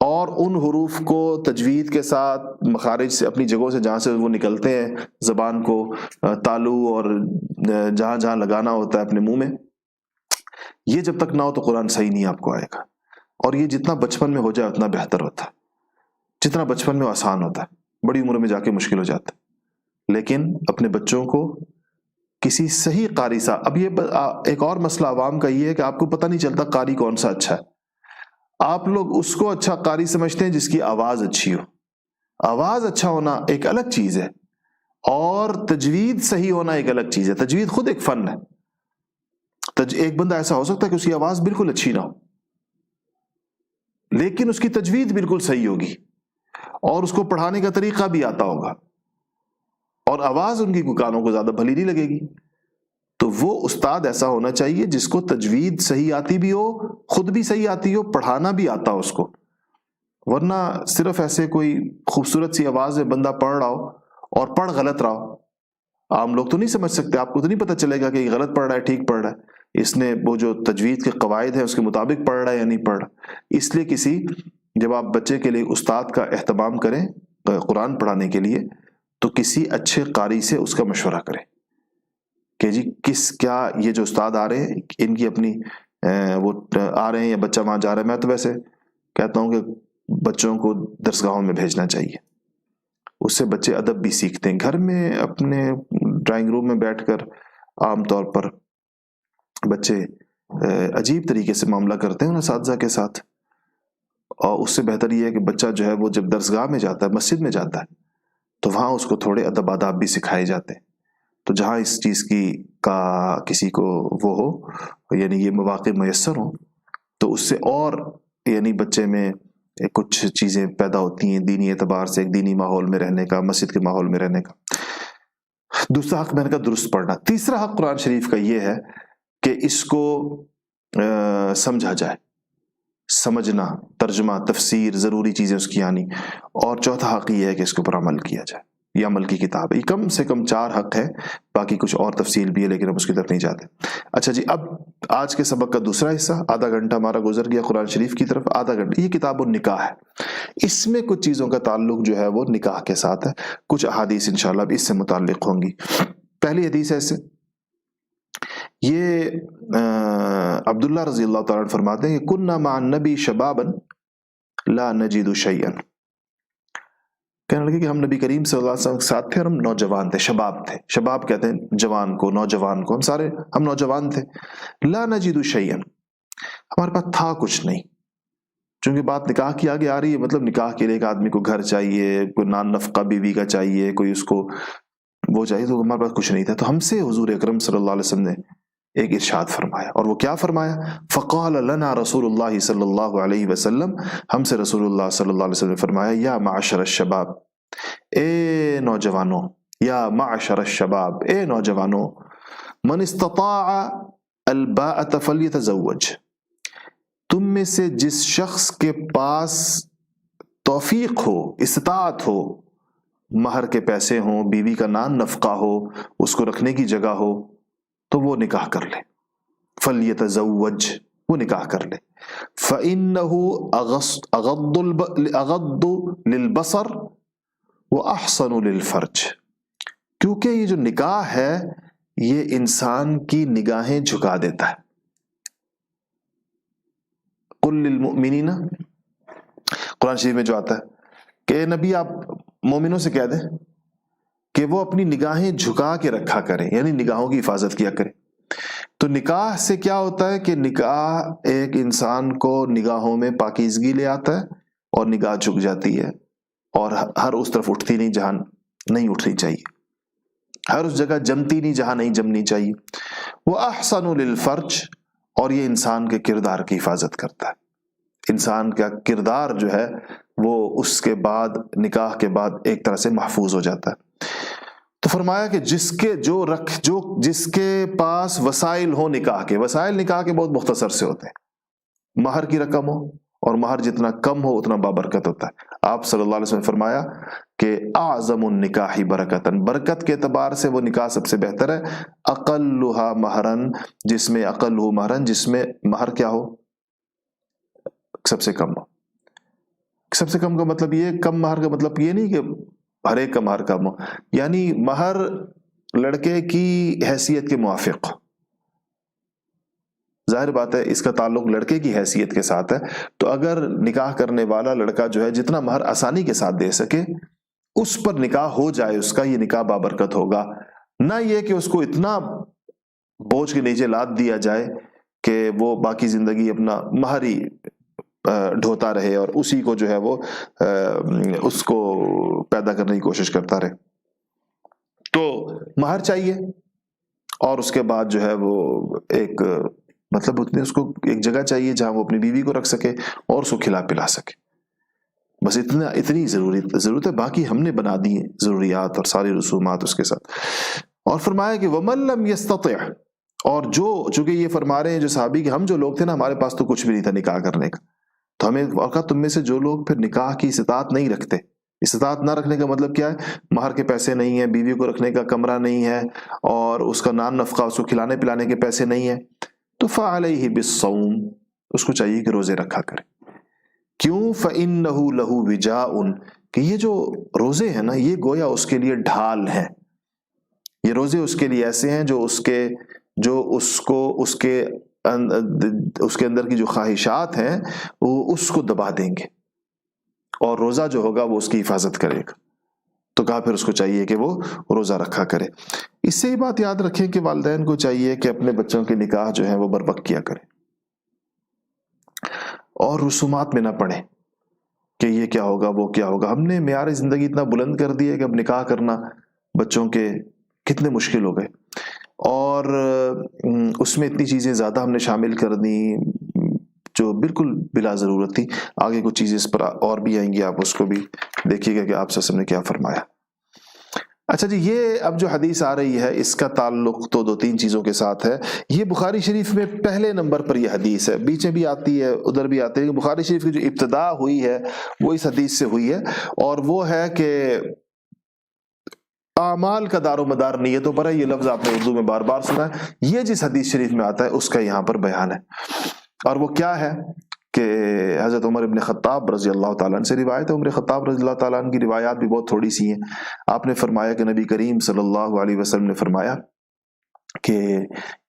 اور ان حروف کو تجوید کے ساتھ مخارج سے، اپنی جگہوں سے جہاں سے وہ نکلتے ہیں، زبان کو تالو اور جہاں جہاں لگانا ہوتا ہے اپنے منہ میں، یہ جب تک نہ ہو تو قرآن صحیح نہیں آپ کو آئے گا. اور یہ جتنا بچپن میں ہو جائے اتنا بہتر ہوتا ہے. جتنا بچپن میں آسان ہوتا ہے، بڑی عمر میں جا کے مشکل ہو جاتا ہے. لیکن اپنے بچوں کو کسی صحیح قاری سا، اب یہ ایک اور مسئلہ عوام کا یہ ہے کہ آپ کو پتہ نہیں چلتا قاری کون سا اچھا ہے. آپ لوگ اس کو اچھا قاری سمجھتے ہیں جس کی آواز اچھی ہو. آواز اچھا ہونا ایک الگ چیز ہے اور تجوید صحیح ہونا ایک الگ چیز ہے. تجوید خود ایک فن ہے. ایک بندہ ایسا ہو سکتا ہے کہ اس کی آواز بالکل اچھی نہ ہو لیکن اس کی تجوید بالکل صحیح ہوگی اور اس کو پڑھانے کا طریقہ بھی آتا ہوگا اور آواز ان کی کانوں کو زیادہ بھلی نہیں لگے گی. تو وہ استاد ایسا ہونا چاہیے جس کو تجوید صحیح آتی بھی ہو، خود بھی صحیح آتی ہو، پڑھانا بھی آتا ہو اس کو. ورنہ صرف ایسے کوئی خوبصورت سی آواز میں بندہ پڑھ رہا ہو اور پڑھ غلط رہا ہو، عام لوگ تو نہیں سمجھ سکتے، آپ کو تو نہیں پتہ چلے گا کہ یہ غلط پڑھ رہا ہے ٹھیک پڑھ رہا ہے، اس نے وہ جو تجوید کے قواعد ہیں اس کے مطابق پڑھ رہا ہے یا نہیں پڑھ رہا. اس لیے جب آپ بچے کے لیے استاد کا اہتمام کریں قرآن پڑھانے کے لیے تو کسی اچھے قاری سے اس کا مشورہ کریں کہ جی کیا یہ جو استاد آ رہے ہیں ان کی اپنی وہ آ رہے ہیں یا بچہ وہاں جا رہا ہے. میں تو ویسے کہتا ہوں کہ بچوں کو درسگاہوں میں بھیجنا چاہیے، اس سے بچے ادب بھی سیکھتے ہیں. گھر میں اپنے ڈرائنگ روم میں بیٹھ کر عام طور پر بچے عجیب طریقے سے معاملہ کرتے ہیں اساتذہ کے ساتھ، اور اس سے بہتر یہ ہے کہ بچہ جو ہے وہ جب درسگاہ میں جاتا ہے، مسجد میں جاتا ہے، تو وہاں اس کو تھوڑے ادب آداب بھی سکھائے جاتے ہیں. تو جہاں اس چیز کی کا کسی کو وہ ہو، یعنی یہ مواقع میسر ہوں، تو اس سے اور یعنی بچے میں کچھ چیزیں پیدا ہوتی ہیں دینی اعتبار سے، ایک دینی ماحول میں رہنے کا، مسجد کے ماحول میں رہنے کا. دوسرا حق میں نے کہا درست پڑھنا. تیسرا حق قرآن شریف کا یہ ہے کہ اس کو سمجھا جائے، سمجھنا، ترجمہ، تفسیر، ضروری چیزیں اس کی آنی. اور چوتھا حق یہ ہے کہ اس کے اوپر عمل کیا جائے. یہ عمل کی کتاب ہے. یہ کم سے کم 4 حق ہے، باقی کچھ اور تفصیل بھی ہے لیکن ہم اس کی طرف نہیں جاتے. اچھا جی، اب آج کے سبق کا دوسرا حصہ، آدھا گھنٹہ ہمارا گزر گیا قرآن شریف کی طرف، آدھا گھنٹہ یہ کتاب النکاح ہے. اس میں کچھ چیزوں کا تعلق جو ہے وہ نکاح کے ساتھ ہے، کچھ احادیث انشاءاللہ اب اس سے متعلق ہوں گی. پہلی حدیث ایسے یہ عبداللہ رضی اللہ تعالیٰ عنہ فرماتے ہیں کہ کننا مع النبی شبابا لا نجد شیئا، کہنے لگے کہ ہم نبی کریم صلی اللہ علیہ وسلم کے ساتھ تھے اور ہم نوجوان تھے، شباب تھے. شباب کہتے ہیں جوان کو، نوجوان کو، ہم نوجوان تھے. لا نجد شیئا، ہمارے پاس تھا کچھ نہیں. چونکہ بات نکاح کی آگے آ رہی ہے، مطلب نکاح کے لیے ایک آدمی کو گھر چاہیے، کوئی نان نفقہ بیوی کا چاہیے، کوئی اس کو وہ چاہیے، تو ہمارے پاس کچھ نہیں تھا. تو ہم سے حضور اکرم صلی اللہ علیہ وسلم نے ایک ارشاد فرمایا، اور وہ کیا فرمایا؟ فقال لنا رسول اللہ صلی اللہ علیہ وسلم، ہم سے رسول اللہ صلی اللہ علیہ وسلم نے فرمایا، یا معشر الشباب، اے نوجوانوں، یا معشر الشباب، اے نوجوانوں، من استطاع الباءة فلیتزوج، تم میں سے جس شخص کے پاس توفیق ہو، استطاعت ہو، مہر کے پیسے ہوں، بیوی کا نان نفقہ ہو، اس کو رکھنے کی جگہ ہو، تو وہ نکاح کر لے. فلیتزوج، وہ نکاح کر لے. فإنه اغض للبصر واحسن للفرج، کیونکہ یہ جو نکاح ہے یہ انسان کی نگاہیں جھکا دیتا ہے. قل للمؤمنین، قرآن شریف میں جو آتا ہے کہ نبی آپ مومنوں سے کہہ دیں کہ وہ اپنی نگاہیں جھکا کے رکھا کریں، یعنی نگاہوں کی حفاظت کیا کریں. تو نکاح سے کیا ہوتا ہے کہ نکاح ایک انسان کو نگاہوں میں پاکیزگی لے آتا ہے اور نگاہ جھک جاتی ہے اور ہر اس طرف اٹھتی نہیں جہاں نہیں اٹھنی چاہیے، ہر اس جگہ جمتی نہیں جہاں نہیں جمنی چاہیے. وَأَحْسَنُ لِلْفَرْجِ، اور یہ انسان کے کردار کی حفاظت کرتا ہے. انسان کا کردار جو ہے وہ اس کے بعد، نکاح کے بعد ایک طرح سے محفوظ ہو جاتا ہے. تو فرمایا کہ جس کے پاس وسائل ہو نکاح کے، وسائل نکاح کے بہت مختصر سے ہوتے ہیں، مہر کی رقم ہو، اور مہر جتنا کم ہو اتنا بابرکت ہوتا ہے. آپ صلی اللہ علیہ وسلم نے فرمایا کہ اعظم النکاح برکتاً، برکت کے اعتبار سے وہ نکاح سب سے بہتر ہے. اقلھا مہرن، جس میں اقلہ مہرن، جس میں مہر کیا ہو؟ سب سے کم ہو. سب سے کم کا مطلب یہ، کم مہر کا مطلب یہ نہیں کہ ہر ایک کا مہر کم ہو، یعنی مہر لڑکے کی حیثیت کے موافق. ظاہر بات ہے اس کا تعلق لڑکے کی حیثیت کے ساتھ ہے. تو اگر نکاح کرنے والا لڑکا جو ہے جتنا مہر آسانی کے ساتھ دے سکے اس پر نکاح ہو جائے، اس کا یہ نکاح بابرکت ہوگا. نہ یہ کہ اس کو اتنا بوجھ کے نیچے لاد دیا جائے کہ وہ باقی زندگی اپنا مہر ہی ڈھوتا رہے اور اسی کو جو ہے وہ اس کو پیدا کرنے کی کوشش کرتا رہے. تو مہر چاہیے، اور اس کے بعد جو ہے وہ ایک مطلب اس کو ایک جگہ چاہیے جہاں وہ اپنی بیوی کو رکھ سکے اور اس کو کھلا پلا سکے. بس اتنی ضرورت ہے، باقی ہم نے بنا دی ضروریات اور ساری رسومات اس کے ساتھ. اور فرمایا کہ وَمَن لَّمْ يَسْتَطِعْ، اور چونکہ یہ فرما رہے ہیں جو صحابی کہ ہم جو لوگ تھے نا، ہمارے پاس تو کچھ بھی نہیں تھا نکاح کرنے کا، تو ہمیں کہا تم میں سے جو لوگ پھر نکاح کی استطاعت نہیں رکھتے، استطاعت نہ رکھنے کا مطلب کیا ہے؟ مہر کے پیسے نہیں ہیں، بیوی کو رکھنے کا کمرہ نہیں ہے، اور اس کا نان نفقہ، اس کو کھلانے پلانے کے پیسے نہیں ہیں، تو فعلیہ بالصوم، اس کو چاہیے کہ روزے رکھا کرے. کیوں؟ فإنہ لہ وجاء، کہ یہ جو روزے ہیں نا یہ گویا اس کے لیے ڈھال ہیں. یہ روزے اس کے لیے ایسے ہیں جو اس کے اندر کی جو خواہشات ہیں وہ اس کو دبا دیں گے، اور روزہ جو ہوگا وہ اس کی حفاظت کرے گا. تو کہا پھر اس کو چاہیے کہ وہ روزہ رکھا کرے. اس سے یہ بات یاد رکھیں کہ والدین کو چاہیے کہ اپنے بچوں کے نکاح جو ہیں وہ بروقت کیا کریں، اور رسومات میں نہ پڑیں کہ یہ کیا ہوگا وہ کیا ہوگا. ہم نے معیار زندگی اتنا بلند کر دیا کہ اب نکاح کرنا بچوں کے کتنے مشکل ہو گئے، اور اس میں اتنی چیزیں زیادہ ہم نے شامل کر دی جو بالکل بلا ضرورت تھی. آگے کچھ چیزیں اس پر اور بھی آئیں گی، آپ اس کو بھی دیکھیے گا کہ آپ سے نے کیا فرمایا. اچھا جی، یہ اب جو حدیث آ رہی ہے اس کا تعلق تو 2-3 چیزوں کے ساتھ ہے. یہ بخاری شریف میں پہلے نمبر پر یہ حدیث ہے، بیچ میں بھی آتی ہے ادھر بھی آتی ہے. بخاری شریف کی جو ابتدا ہوئی ہے وہ اس حدیث سے ہوئی ہے، اور وہ ہے کہ اعمال کا دار و مدار نیتوں پر ہے. یہ لفظ آپ نے اردو میں بار بار سنا ہے. یہ جس حدیث شریف میں آتا ہے اس کا یہاں پر بیان ہے. اور وہ کیا ہے کہ حضرت عمر ابن خطاب رضی اللہ تعالیٰ عنہ سے روایت ہے. عمر خطاب رضی اللہ تعالیٰ عنہ کی روایات بھی بہت تھوڑی سی ہیں. آپ نے فرمایا کہ نبی کریم صلی اللہ علیہ وسلم نے فرمایا کہ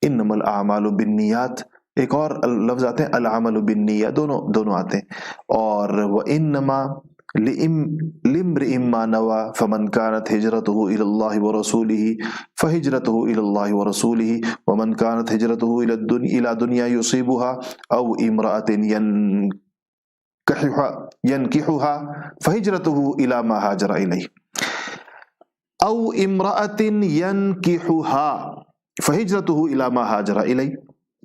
انما الاعمال بالنیات. ایک اور لفظ آتے ہیں العمل بالنیہ، دونوں آتے ہیں. اور وَإِنَّمَا لِامْرِئٍ مَّا نَوَىٰ فَمَنْ كَانَتْ هِجْرَتُهُ إِلَى اللَّهِ وَرَسُولِهِ فَهِجْرَتُهُ إِلَى اللَّهِ وَرَسُولِهِ وَمَنْ كَانَتْ هِجْرَتُهُ إِلَى دُنْيَا يُصِيبُهَا أَوْ امْرَأَةٍ يَنْكِحُهَا فَهِجْرَتُهُ إِلَى مَا هَاجَرَ إِلَيْهِ أَوْ امْرَأَةٍ يَنْكِحُهَا فَهِجْرَتُهُ إِلَى مَا هَاجَرَ إِلَيْهِ.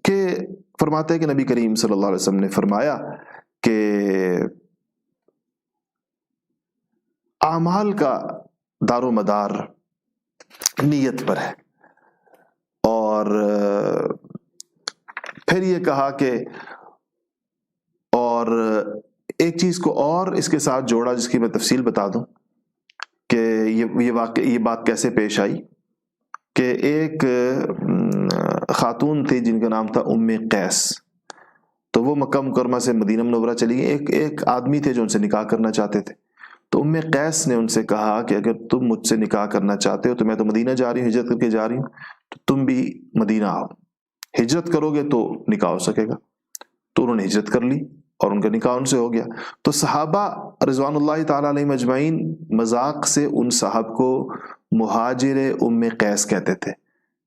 کہ فرماتے ہیں کہ نبی کریم صلی اللہ علیہ وسلم نے فرمایا کہ اعمال کا دار و مدار نیت پر ہے. اور پھر یہ کہا کہ اور ایک چیز کو اور اس کے ساتھ جوڑا جس کی میں تفصیل بتا دوں کہ یہ بات کیسے پیش آئی. کہ ایک خاتون تھی جن کا نام تھا ام قیس. تو وہ مکہ مکرمہ سے مدینہ منورہ چلی گئی. ایک آدمی تھے جو ان سے نکاح کرنا چاہتے تھے. تو ام قیس نے ان سے کہا کہ اگر تم مجھ سے نکاح کرنا چاہتے ہو تو میں تو مدینہ جا رہی ہوں، ہجرت کر کے جا رہی ہوں، تو تم بھی مدینہ آؤ، ہجرت کرو گے تو نکاح ہو سکے گا. تو انہوں نے ہجرت کر لی اور ان کا نکاح ان سے ہو گیا. تو صحابہ رضوان اللہ تعالیٰ علیہم اجمعین مذاق سے ان صاحب کو مہاجر ام قیس کہتے تھے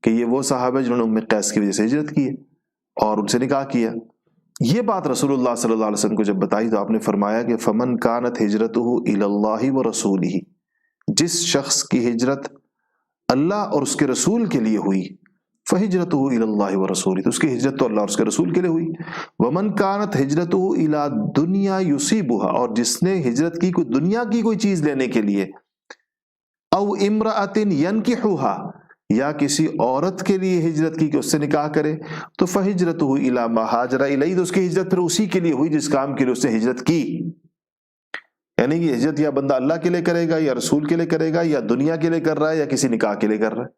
کہ یہ وہ صحابہ جنہوں نے ام قیس کی وجہ سے ہجرت کی ہے اور ان سے نکاح کیا. یہ بات رسول اللہ صلی اللہ علیہ وسلم کو جب بتائی تو آپ نے فرمایا کہ فمن کانت ہجرتہ الی اللہ ورسولہ. جس شخص کی ہجرت اللہ اور اس کے رسول کے لیے ہوئی فہجرتہ الی اللہ ورسولہ، تو اس کی ہجرت تو اللہ اور اس کے رسول کے لیے ہوئی. ومن کانت ہجرتہ الی دنیا یصیبھا، اور جس نے ہجرت کی کوئی دنیا کی کوئی چیز لینے کے لیے، او امرأۃ ینکحھا، یا کسی عورت کے لیے ہجرت کی کہ اس سے نکاح کرے، تو فہجرتہ الی ما ہاجر الیہ، تو اس کی ہجرت پھر اسی کے لیے ہوئی جس کام کے لیے اس نے ہجرت کی. یعنی کہ ہجرت یا بندہ اللہ کے لیے کرے گا یا رسول کے لیے کرے گا یا دنیا کے لیے کر رہا ہے یا کسی نکاح کے لیے کر رہا ہے.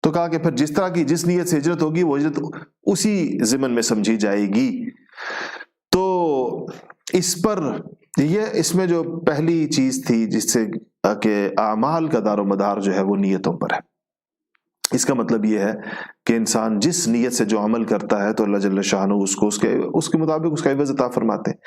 تو کہا کہ پھر جس طرح کی جس نیت سے ہجرت ہوگی وہ ہجرت اسی ضمن میں سمجھی جائے گی. تو اس پر اس میں جو پہلی چیز تھی جس سے کہ اعمال کا دار و مدار جو ہے وہ نیتوں پر ہے. اس کا مطلب یہ ہے کہ انسان جس نیت سے جو عمل کرتا ہے تو اللہ جل شانہ اس کو اس کے مطابق اس کا عوض عطا فرماتے ہیں.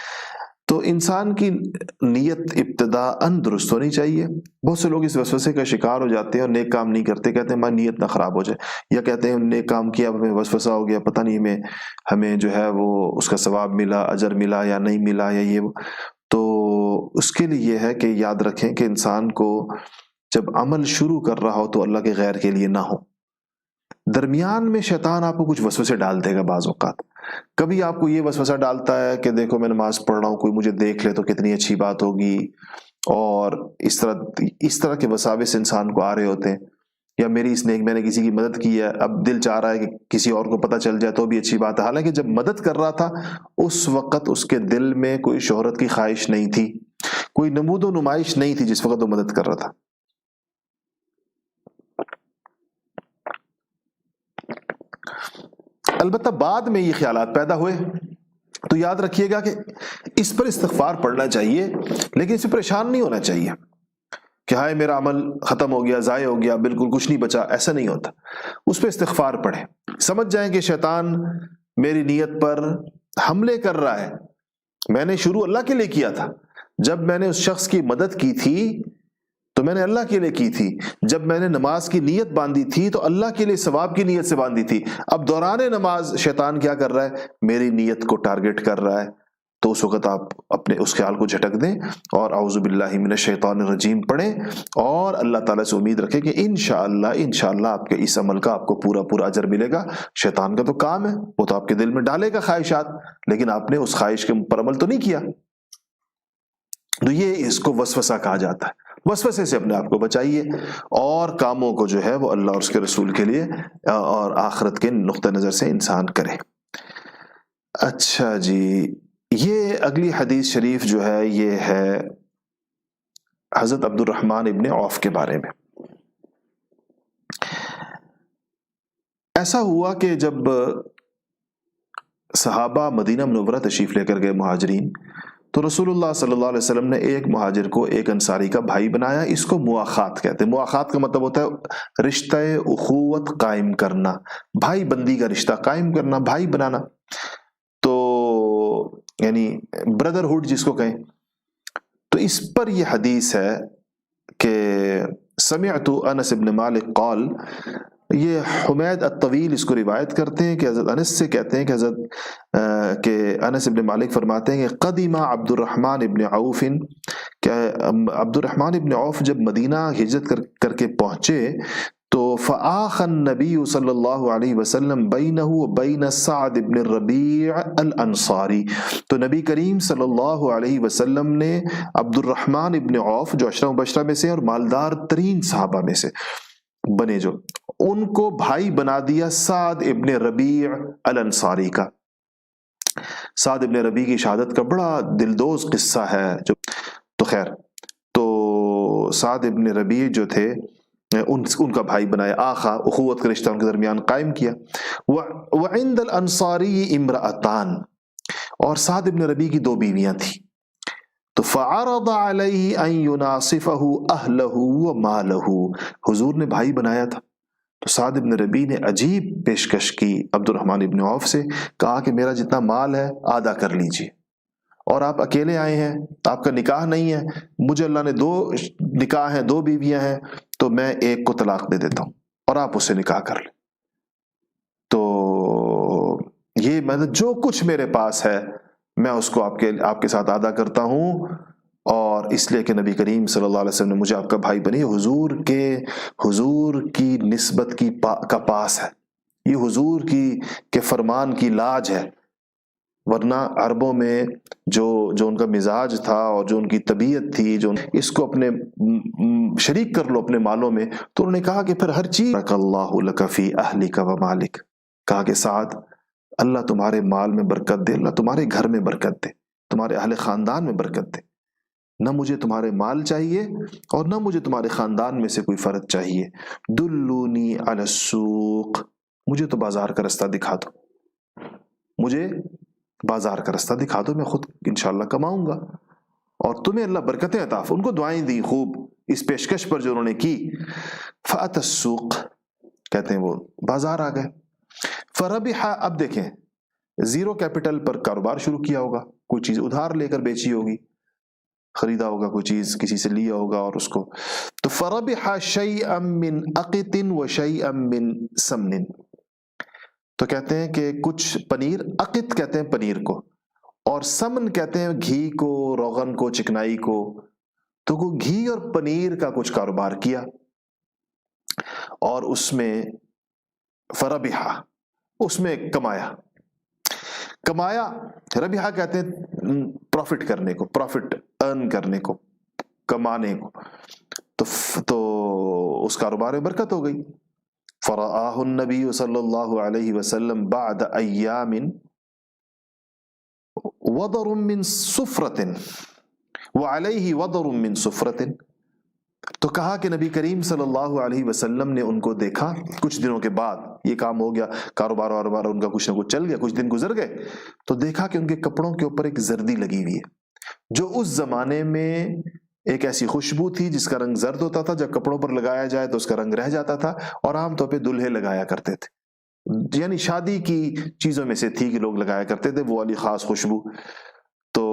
تو انسان کی نیت ابتداءً درست ہونی چاہیے. بہت سے لوگ اس وسوسے کا شکار ہو جاتے ہیں اور نیک کام نہیں کرتے، کہتے ہیں ہماری نیت نہ خراب ہو جائے، یا کہتے ہیں نیک کام کیا ہمیں وسوسہ ہو گیا، پتہ نہیں ہمیں جو ہے وہ اس کا ثواب ملا، اجر ملا یا نہیں ملا یا یہ. تو اس کے لیے یہ ہے کہ یاد رکھیں کہ انسان کو جب عمل شروع کر رہا ہو تو اللہ کے غیر کے لیے نہ ہو. درمیان میں شیطان آپ کو کچھ وسوسے ڈال دے گا. بعض اوقات کبھی آپ کو یہ وسوسہ ڈالتا ہے کہ دیکھو میں نماز پڑھ رہا ہوں، کوئی مجھے دیکھ لے تو کتنی اچھی بات ہوگی، اور اس طرح کے وساوس انسان کو آ رہے ہوتے ہیں. یا میں نے کسی کی مدد کی ہے، اب دل چاہ رہا ہے کہ کسی اور کو پتہ چل جائے تو بھی اچھی بات ہے. حالانکہ جب مدد کر رہا تھا اس وقت اس کے دل میں کوئی شہرت کی خواہش نہیں تھی، کوئی نمود و نمائش نہیں تھی جس وقت وہ مدد کر رہا تھا. البتہ بعد میں یہ خیالات پیدا ہوئے تو یاد رکھیے گا کہ اس پر استغفار پڑھنا چاہیے، لیکن اس سے پریشان نہیں ہونا چاہیے کہ ہائے میرا عمل ختم ہو گیا، ضائع ہو گیا، بالکل کچھ نہیں بچا. ایسا نہیں ہوتا. اس پہ استغفار پڑھیں. سمجھ جائیں کہ شیطان میری نیت پر حملے کر رہا ہے. میں نے شروع اللہ کے لیے کیا تھا. جب میں نے اس شخص کی مدد کی تھی تو میں نے اللہ کے لیے کی تھی. جب میں نے نماز کی نیت باندھی تھی تو اللہ کے لیے ثواب کی نیت سے باندھی تھی. اب دوران نماز شیطان کیا کر رہا ہے؟ میری نیت کو ٹارگٹ کر رہا ہے. تو اس وقت آپ اپنے اس خیال کو جھٹک دیں اور اعوذ باللہ من الشیطان الرجیم پڑھیں اور اللہ تعالیٰ سے امید رکھیں کہ انشاءاللہ آپ کے اس عمل کا آپ کو پورا اجر ملے گا. شیطان کا تو کام ہے، وہ تو آپ کے دل میں ڈالے گا خواہشات، لیکن آپ نے اس خواہش کے پر عمل تو نہیں کیا. تو یہ اس کو وسوسہ کہا جاتا ہے. وسوسے سے اپنے آپ کو بچائیے اور کاموں کو جو ہے وہ اللہ اور اس کے رسول کے لیے اور آخرت کے نقطہ نظر سے انسان کرے. اچھا جی، یہ اگلی حدیث شریف جو ہے یہ ہے حضرت عبد الرحمن ابن عوف کے بارے میں. ایسا ہوا کہ جب صحابہ مدینہ منورہ تشریف لے کر گئے مہاجرین، تو رسول اللہ صلی اللہ علیہ وسلم نے ایک مہاجر کو ایک انصاری کا بھائی بنایا. اس کو مواخات کہتے ہیں. مواخات کا مطلب ہوتا ہے رشتہ اخوت قائم کرنا، بھائی بندی کا رشتہ قائم کرنا، بھائی بنانا، تو یعنی بردرہڈ جس کو کہیں. تو اس پر یہ حدیث ہے کہ سمعت انس بن مالک قال، یہ حمید الطویل اس کو روایت کرتے ہیں کہ حضرت انس سے کہتے ہیں کہ انس بن مالک فرماتے ہیں کہ قدیم عبد الرحمن ابن عوف، کہ عبد الرحمن ابن عوف جب مدینہ ہجرت کر کے پہنچے تو فآخ النبی صلی اللہ علیہ وسلم بینہ وبین سعد بن الربیع الانصاری، تو نبی کریم صلی اللہ علیہ وسلم نے عبد الرحمن ابن عوف جو عشرہ مبشرہ میں سے اور مالدار ترین صحابہ میں سے بنے، جو ان کو بھائی بنا دیا سعد ابن ربیع الانصاری کا. سعد ابن ربیع کی شہادت کا بڑا دلدوز قصہ ہے جو، تو خیر، تو سعد ابن ربیع جو تھے ان کا بھائی بنایا، آخا اخوت کا رشتہ ان کے درمیان قائم کیا. وعند الانصاری امرأتان، اور سعد ابن ربیع کی دو بیویاں تھیں. تو فعرض علیہ ان یناصفہ اہلہ ومالہ، حضور نے بھائی بنایا تھا تو سعد ابن ربیع نے عجیب پیشکش کی عبد الرحمن ابن عوف سے، کہا کہ میرا جتنا مال ہے آدھا کر لیجئے، اور آپ اکیلے آئے ہیں، آپ کا نکاح نہیں ہے، مجھے اللہ نے 2 نکاح ہیں، 2 بیویاں ہیں، تو میں ایک کو طلاق دے دیتا ہوں اور آپ اس سے نکاح کر لیں. تو یہ مطلب جو کچھ میرے پاس ہے میں اس کو آپ کے ساتھ آدھا کرتا ہوں، اور اس لیے کہ نبی کریم صلی اللہ علیہ وسلم نے مجھے آپ کا بھائی بنی، حضور کی نسبت کا پاس ہے، یہ حضور کے فرمان کی لاج ہے. ورنہ عربوں میں جو ان کا مزاج تھا اور جو ان کی طبیعت تھی، جو اس کو اپنے شریک کر لو اپنے مالوں میں، تو انہوں نے کہا کہ پھر ہر چیز بارک اللہ لک فی اہلک و مالک، کہا کہ سعد اللہ تمہارے مال میں برکت دے، اللہ تمہارے گھر میں برکت دے، تمہارے اہل خاندان میں برکت دے. نہ مجھے تمہارے مال چاہیے اور نہ مجھے تمہارے خاندان میں سے کوئی فرد چاہیے. دلونی علی السوق، مجھے تو بازار کا رستہ دکھا دو، مجھے بازار کا رستہ دکھا دو، میں خود انشاءاللہ کماؤں گا اور تمہیں اللہ برکتیں عطا. ان کو دعائیں دی خوب اس پیشکش پر جو انہوں نے کی. فأت السوق، کہتے ہیں وہ بازار آ گئے. فربح، اب دیکھیں 0 کیپٹل پر کاروبار شروع کیا ہوگا، کوئی چیز ادھار لے کر بیچی ہوگی، خریدا ہوگا کوئی چیز کسی سے لیا ہوگا اور اس کو. تو فربح شیئا من اقط وشیئا من سمن، تو کہتے ہیں کہ کچھ پنیر، اقط کہتے ہیں پنیر کو، اور سمن کہتے ہیں گھی کو، روغن کو، چکنائی کو. تو وہ گھی اور پنیر کا کچھ کاروبار کیا اور اس میں فربحا، اس میں کمایا. ربحا کہتے ہیں پروفٹ کرنے کو، پروفٹ ارن کرنے کو، کمانے کو. تو اس کاروبار میں برکت ہو گئی. فرآہ النبی صلی اللہ علیہ وسلم بعد ایام وضر من صفرۃ وعلیہ وضر من صفرۃ، تو کہا کہ نبی کریم صلی اللہ علیہ وسلم نے ان کو دیکھا کچھ دنوں کے بعد، یہ کام ہو گیا، کاروبار ان کا کچھ نہ کچھ چل گیا، کچھ دن گزر گئے، تو دیکھا کہ ان کے کپڑوں کے اوپر ایک زردی لگی ہوئی ہے، جو اس زمانے میں ایک ایسی خوشبو تھی جس کا رنگ زرد ہوتا تھا، جب کپڑوں پر لگایا جائے تو اس کا رنگ رہ جاتا تھا، اور عام طور پہ دلہے لگایا کرتے تھے، یعنی شادی کی چیزوں میں سے تھی کہ لوگ لگایا کرتے تھے وہ والی خاص خوشبو. تو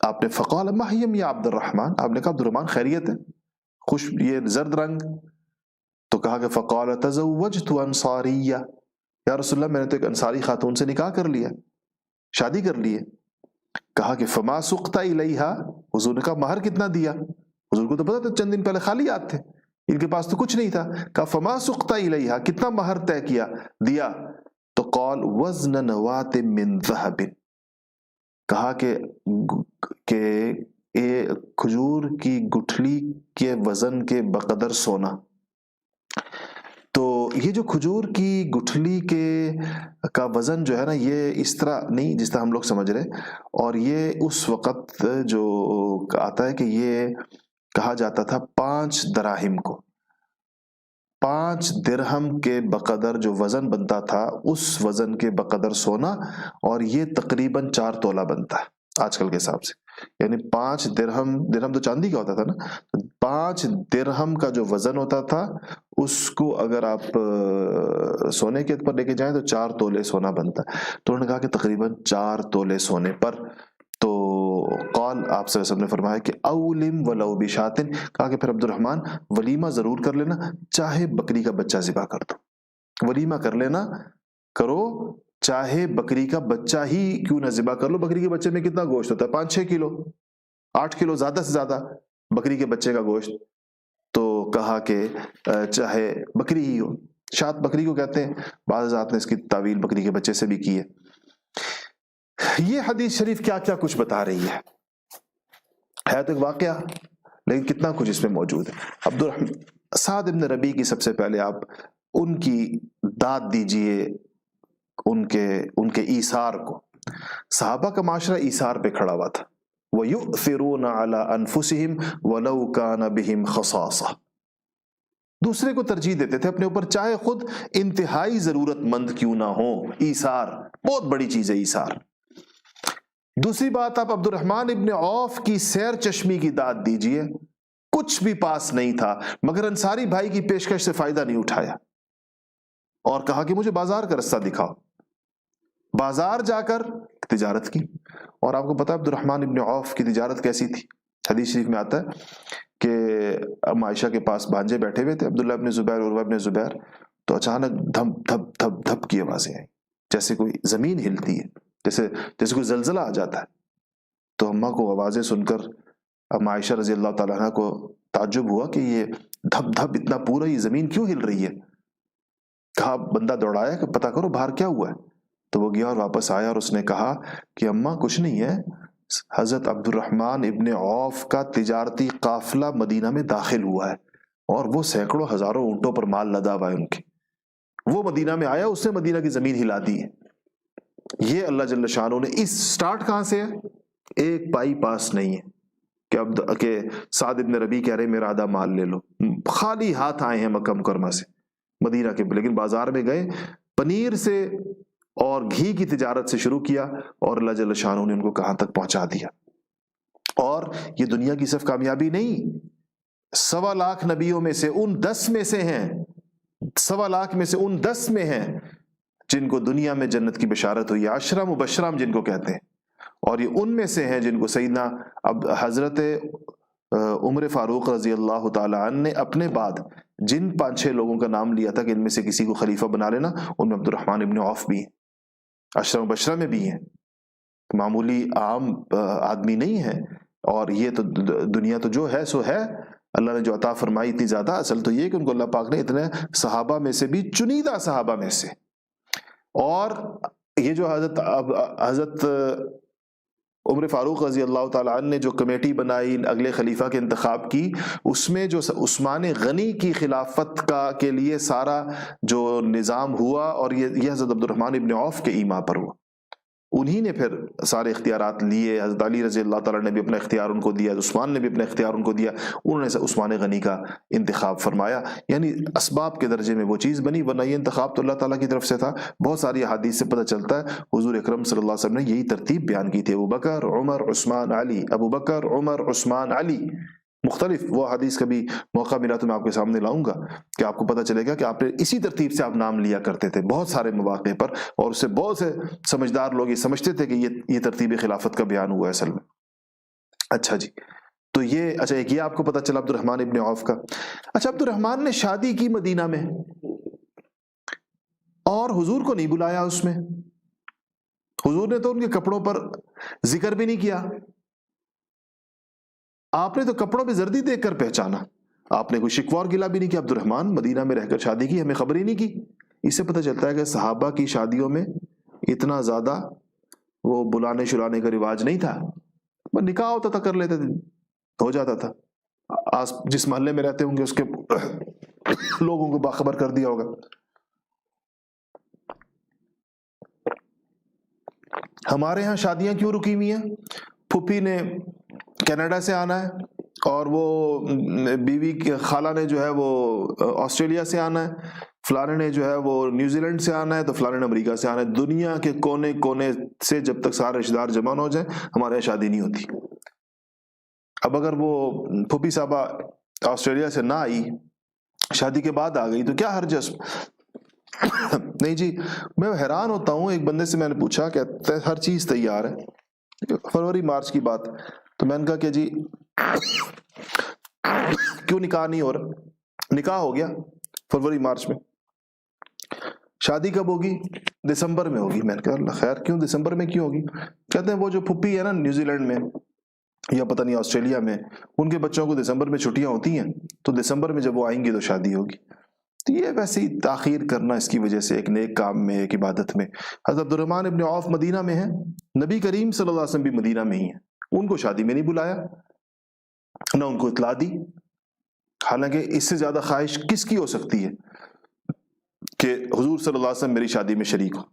آپ نے فقال ما ہی یا عبد الرحمن، آپ نے کہا عبد الرحمن خیریت ہے، یہ زرد رنگ؟ تو کہا کہ فقال تزوجت انصاریہ، یا رسول اللہ میں نے تو ایک انصاری خاتون سے نکاح کر لیا، شادی کر لی ہے. کہا کہ فما سقت الیہا، حضور نے کہا مہر کتنا دیا؟ حضور کو تو پتا تھا چند دن پہلے خالی ہاتھ تھے، ان کے پاس تو کچھ نہیں تھا. کہا فما سقت الیہا، کتنا مہر طے دیا؟ تو قال وزن نواة من ذہب، کہا کہ کھجور کی گٹھلی کے وزن کے بقدر سونا. تو یہ جو کھجور کی گٹھلی کا وزن جو ہے نا، یہ اس طرح نہیں جس طرح ہم لوگ سمجھ رہے، اور یہ اس وقت جو آتا ہے کہ یہ کہا جاتا تھا 5 دراہم کو، 5 درہم کے بقدر جو وزن بنتا تھا اس وزن کے بقدر سونا، اور یہ تقریباً 4 تولہ بنتا ہے آج کل کے حساب سے. یعنی 5 درہم تو چاندی کا ہوتا تھا نا، 5 درہم کا جو وزن ہوتا تھا اس کو اگر آپ سونے کے پر لے کے جائیں تو 4 تولے سونا بنتا ہے. تو انہوں نے کہا کہ تقریباً 4 تولے سونے پر، تو قال آپ صلی اللہ علیہ وسلم نے فرمایا کہ اولم ولو بشاتن، کہا کہ پھر عبد الرحمن ولیمہ ضرور کر لینا، چاہے بکری کا بچہ ذبح کر دو، ولیمہ کر لینا، کرو، چاہے بکری کا بچہ ہی کیوں نہ ذبح کر لو. بکری کے بچے میں کتنا گوشت ہوتا ہے؟ 5-6 کلو، 8 کلو زیادہ سے زیادہ بکری کے بچے کا گوشت. تو کہا کہ چاہے بکری ہی ہو، شات بکری کو کہتے ہیں، بعض حضرات نے اس کی تعویل بکری کے بچے سے بھی کی ہے. یہ حدیث شریف کیا کیا کچھ بتا رہی ہے تو ایک واقعہ، لیکن کتنا کچھ اس میں موجود ہے. سعد بن ربیع کی سب سے پہلے آپ ان کی داد دیجئے، ان کے ایثار کو. صحابہ کا معاشرہ ایثار پہ کھڑا ہوا تھا. وَيُؤْثِرُونَ عَلَىٰ أَنفُسِهِمْ وَلَوْ كَانَ بِهِمْ خَصَاصَةٌ، دوسرے کو ترجیح دیتے تھے اپنے اوپر چاہے خود انتہائی ضرورت مند کیوں نہ ہو. ایثار بہت بڑی چیز ہے، ایثار. دوسری بات، آپ عبد الرحمن ابن عوف کی سیر چشمی کی داد دیجئے. کچھ بھی پاس نہیں تھا مگر انصاری بھائی کی پیشکش سے فائدہ نہیں اٹھایا اور کہا کہ مجھے بازار کا رستہ دکھاؤ. بازار جا کر تجارت کی. اور آپ کو پتا عبد الرحمن ابن عوف کی تجارت کیسی تھی؟ حدیث شریف میں آتا ہے کہ ام عائشہ کے پاس بانجے بیٹھے ہوئے تھے، عبداللہ ابن زبیر، عروہ ابن زبیر، تو اچانک دھپ دھپ دھپ دھپ کی آوازیں آئیں، جیسے کوئی زمین ہلتی ہے، جیسے کوئی زلزلہ آ جاتا ہے. تو اماں کو آوازیں سن کر ام عائشہ رضی اللہ تعالیٰ عنہ کو تعجب ہوا کہ یہ دھپ دھپ اتنا پورا یہ زمین کیوں ہل رہی ہے. کہا بندہ دوڑایا کہ پتہ کرو باہر کیا ہوا ہے. تو وہ گیا اور واپس آیا اور اس نے کہا کہ اماں کچھ نہیں ہے، حضرت عبد الرحمن ابن عوف کا تجارتی قافلہ مدینہ میں داخل ہوا ہے اور وہ سینکڑوں ہزاروں اونٹوں پر مال لدا ہوا ہے ان کے، وہ مدینہ میں آیا، اس نے مدینہ کی زمین ہلا دی ہے. یہ اللہ جل شانہ نے اس سٹارٹ کہاں سے ہے؟ ایک پائی پاس نہیں ہے کہ سعد ابن ربیع کہہ رہے میرا آدھا مال لے لو. خالی ہاتھ آئے ہیں مکہ مکرمہ سے مدینہ کے، لیکن بازار میں گئے، پنیر سے اور گھی کی تجارت سے شروع کیا اور اللہ جل شانہ نے ان کو کہاں تک پہنچا دیا. اور یہ دنیا کی صرف کامیابی نہیں، 1.25 لاکھ نبیوں میں سے ان 10 میں سے ہیں، 1.25 لاکھ میں سے ان 10 میں ہیں جن کو دنیا میں جنت کی بشارت ہوئی، 10 مبشرہ جن کو کہتے ہیں. اور یہ ان میں سے ہیں جن کو سیدنا اب حضرت عمر فاروق رضی اللہ تعالی عنہ نے اپنے بعد جن 5-6 لوگوں کا نام لیا تھا کہ ان میں سے کسی کو خلیفہ بنا لینا، ان میں عبد الرحمن ابن عوف بھی ہیں، 10 مبشرہ میں بھی ہیں، معمولی عام آدمی نہیں ہے. اور یہ تو دنیا تو جو ہے سو ہے، اللہ نے جو عطا فرمائی اتنی زیادہ، اصل تو یہ کہ ان کو اللہ پاک نے اتنے صحابہ میں سے بھی چنیدہ صحابہ میں سے. اور یہ جو حضرت عمر فاروق رضی اللہ تعالیٰ عنہ نے جو کمیٹی بنائی اگلے خلیفہ کے انتخاب کی، اس میں جو عثمان غنی کی خلافت کے لیے سارا جو نظام ہوا، اور یہ حضرت عبد الرحمن ابن عوف کے ایما پر ہوا. انہی نے پھر سارے اختیارات لیے. حضرت علی رضی اللہ تعالیٰ نے بھی اپنا اختیار ان کو دیا، عثمان نے بھی اپنا اختیار ان کو دیا، انہوں نے عثمان غنی کا انتخاب فرمایا. یعنی اسباب کے درجے میں وہ چیز بنی، ورنہ یہ انتخاب تو اللہ تعالیٰ کی طرف سے تھا. بہت ساری احادیث سے پتہ چلتا ہے حضور اکرم صلی اللہ علیہ وسلم نے یہی ترتیب بیان کی تھی، ابو بکر عمر عثمان علی، ابو بکر عمر عثمان علی. مختلف وہ حدیث کا بھی موقع ملا تو میں آپ کے سامنے لاؤں گا کہ آپ کو پتہ چلے گا کہ آپ نے اسی ترتیب سے آپ نام لیا کرتے تھے بہت سارے مواقع پر، اور اس سے بہت سے سمجھدار لوگ یہ سمجھتے تھے کہ یہ ترتیب خلافت کا بیان ہوا ہے اصل میں. اچھا جی، تو ایک یہ آپ کو پتہ چلا عبد الرحمن ابن عوف کا. اچھا، عبد الرحمن نے شادی کی مدینہ میں اور حضور کو نہیں بلایا اس میں. حضور نے تو ان کے کپڑوں پر ذکر بھی نہیں کیا، آپ نے تو کپڑوں پہ زردی دیکھ کر پہچانا، آپ نے کوئی شکوہ اور گلہ بھی نہیں کیا. عبد الرحمن مدینہ میں رہ کر شادی کی، ہمیں خبر ہی نہیں کی. اس سے پتہ چلتا ہے کہ صحابہ کی شادیوں میں اتنا زیادہ وہ بلانے شلانے کا رواج نہیں تھا. نکاح ہوتا تھا، کر لیتے تھے، ہو جاتا تھا. جس محلے میں رہتے ہوں گے اس کے لوگوں کو باخبر کر دیا ہوگا. ہمارے ہاں شادیاں کیوں رکی ہوئی ہیں؟ پھوپھی نے کینیڈا سے آنا ہے اور وہ بیوی کی خالہ نے جو ہے وہ آسٹریلیا سے آنا ہے، فلانے نے جو ہے وہ نیوزی لینڈ سے آنا ہے، تو فلانے نے امریکہ سے آنا ہے، دنیا کے کونے کونے سے جب تک سارے رشتہ دار جمع نہ ہو جائیں ہمارے یہاں شادی نہیں ہوتی۔ اب اگر وہ پھوپھی صاحبہ آسٹریلیا سے نہ آئی، شادی کے بعد آ گئی، تو کیا حرج ہے اس میں؟ نہیں جی، میں حیران ہوتا ہوں، ایک بندے سے میں نے پوچھا کہ ہر چیز تیار ہے، فروری مارچ کی بات، تو میں نے کہا کہ جی کیوں نکاح نہیں ہو رہا؟ نکاح ہو گیا فروری مارچ میں، شادی کب ہوگی؟ دسمبر میں ہوگی۔ میں نے کہا اللہ خیر، کیوں دسمبر میں کیوں ہوگی؟ کہتے ہیں وہ جو پھپھی ہے نا نیوزی لینڈ میں یا پتہ نہیں آسٹریلیا میں، ان کے بچوں کو دسمبر میں چھٹیاں ہوتی ہیں، تو دسمبر میں جب وہ آئیں گی تو شادی ہوگی۔ تو یہ ویسے ہی تاخیر کرنا اس کی وجہ سے ایک نیک کام میں، ایک عبادت میں۔ حضرت عبدالرحمن ابن عوف مدینہ میں ہیں، نبی کریم صلی اللہ علیہ وسلم بھی مدینہ میں ہی ہیں، ان کو شادی میں نہیں بلایا، نہ ان کو اطلاع دی، حالانکہ اس سے زیادہ خواہش کس کی ہو سکتی ہے کہ حضور صلی اللہ علیہ وسلم میری شادی میں شریک ہو۔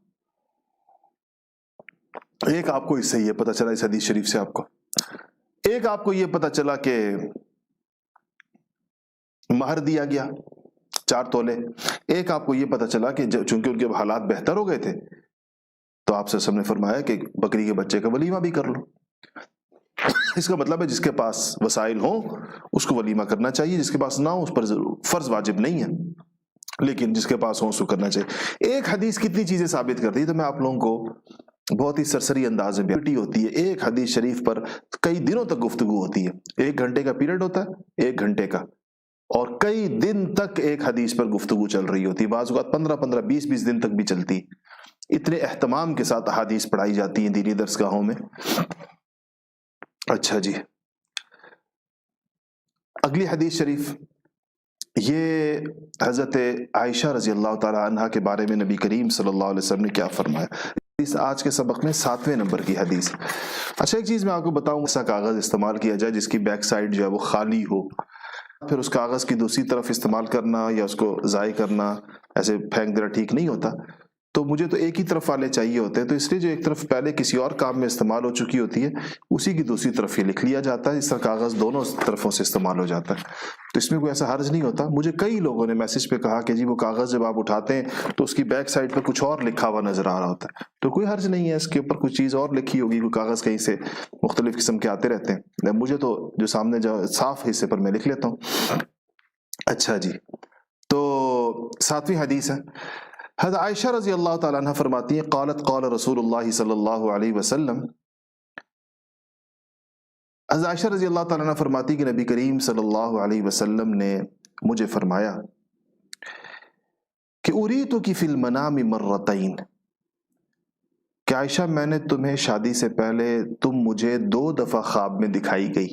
ایک آپ کو اس سے یہ پتہ چلا، اس حدیث شریف سے آپ کو ایک آپ کو یہ پتہ چلا کہ مہر دیا گیا 4 تولے، ایک آپ کو یہ پتہ چلا کہ چونکہ ان کے حالات بہتر ہو گئے تھے تو آپ سے نے فرمایا کہ بکری کے بچے کا ولیمہ بھی کر لو۔ اس کا مطلب ہے جس کے پاس وسائل ہوں اس کو ولیمہ کرنا چاہیے، جس کے پاس نہ ہو اس پر فرض واجب نہیں ہے، لیکن جس کے پاس ہوں اس کو کرنا چاہیے۔ ایک حدیث کتنی چیزیں ثابت کرتی ہے، تو میں آپ لوگوں کو بہت ہی سرسری انداز میں بیٹی ہوتی ہے، ایک حدیث شریف پر کئی دنوں تک گفتگو ہوتی ہے، 1 گھنٹے کا پیریڈ ہوتا ہے، 1 گھنٹے کا، اور کئی دن تک ایک حدیث پر گفتگو چل رہی ہوتی ہے، بعض اوقات 15 20 دن تک بھی چلتی، اتنے اہتمام کے ساتھ احادیث پڑھائی جاتی ہیں دینی درس گاہوں میں۔ اچھا جی، اگلی حدیث شریف یہ حضرت عائشہ رضی اللہ تعالی عنہا کے بارے میں نبی کریم صلی اللہ علیہ وسلم نے کیا فرمایا، اس آج کے سبق میں 7ویں نمبر کی حدیث۔ اچھا ایک چیز میں آپ کو بتاؤں، ایسا کاغذ استعمال کیا جائے جس کی بیک سائڈ جو ہے وہ خالی ہو، پھر اس کاغذ کی دوسری طرف استعمال کرنا یا اس کو ضائع کرنا، ایسے پھینک دینا ٹھیک نہیں ہوتا، تو مجھے تو ایک ہی طرف والے چاہیے ہوتے ہیں، تو اس لیے جو ایک طرف پہلے کسی اور کام میں استعمال ہو چکی ہوتی ہے اسی کی دوسری طرف یہ لکھ لیا جاتا ہے، اس طرح کاغذ دونوں طرفوں سے استعمال ہو جاتا ہے، تو اس میں کوئی ایسا حرج نہیں ہوتا۔ مجھے کئی لوگوں نے میسج پہ کہا کہ جی وہ کاغذ جب آپ اٹھاتے ہیں تو اس کی بیک سائڈ پہ کچھ اور لکھا ہوا نظر آ رہا ہوتا ہے، تو کوئی حرج نہیں ہے، اس کے اوپر کچھ چیز اور لکھی ہوگی، کوئی کاغذ کہیں سے مختلف قسم کے آتے رہتے ہیں، مجھے تو جو سامنے جو صاف حصے پر میں لکھ لیتا ہوں۔ اچھا جی، تو 7ویں حدیث ہے، حضرت عائشہ رضی اللہ تعالیٰ عنہ فرماتی ہیں قالت قال رسول اللہ صلی اللہ علیہ وسلم، حضرت عائشہ رضی اللہ تعالیٰ عنہ فرماتی کہ نبی کریم صلی اللہ علیہ وسلم نے مجھے فرمایا کہ اریتک فی المنام مرتین، کہ عائشہ میں نے تمہیں شادی سے پہلے، تم مجھے 2 دفعہ خواب میں دکھائی گئی،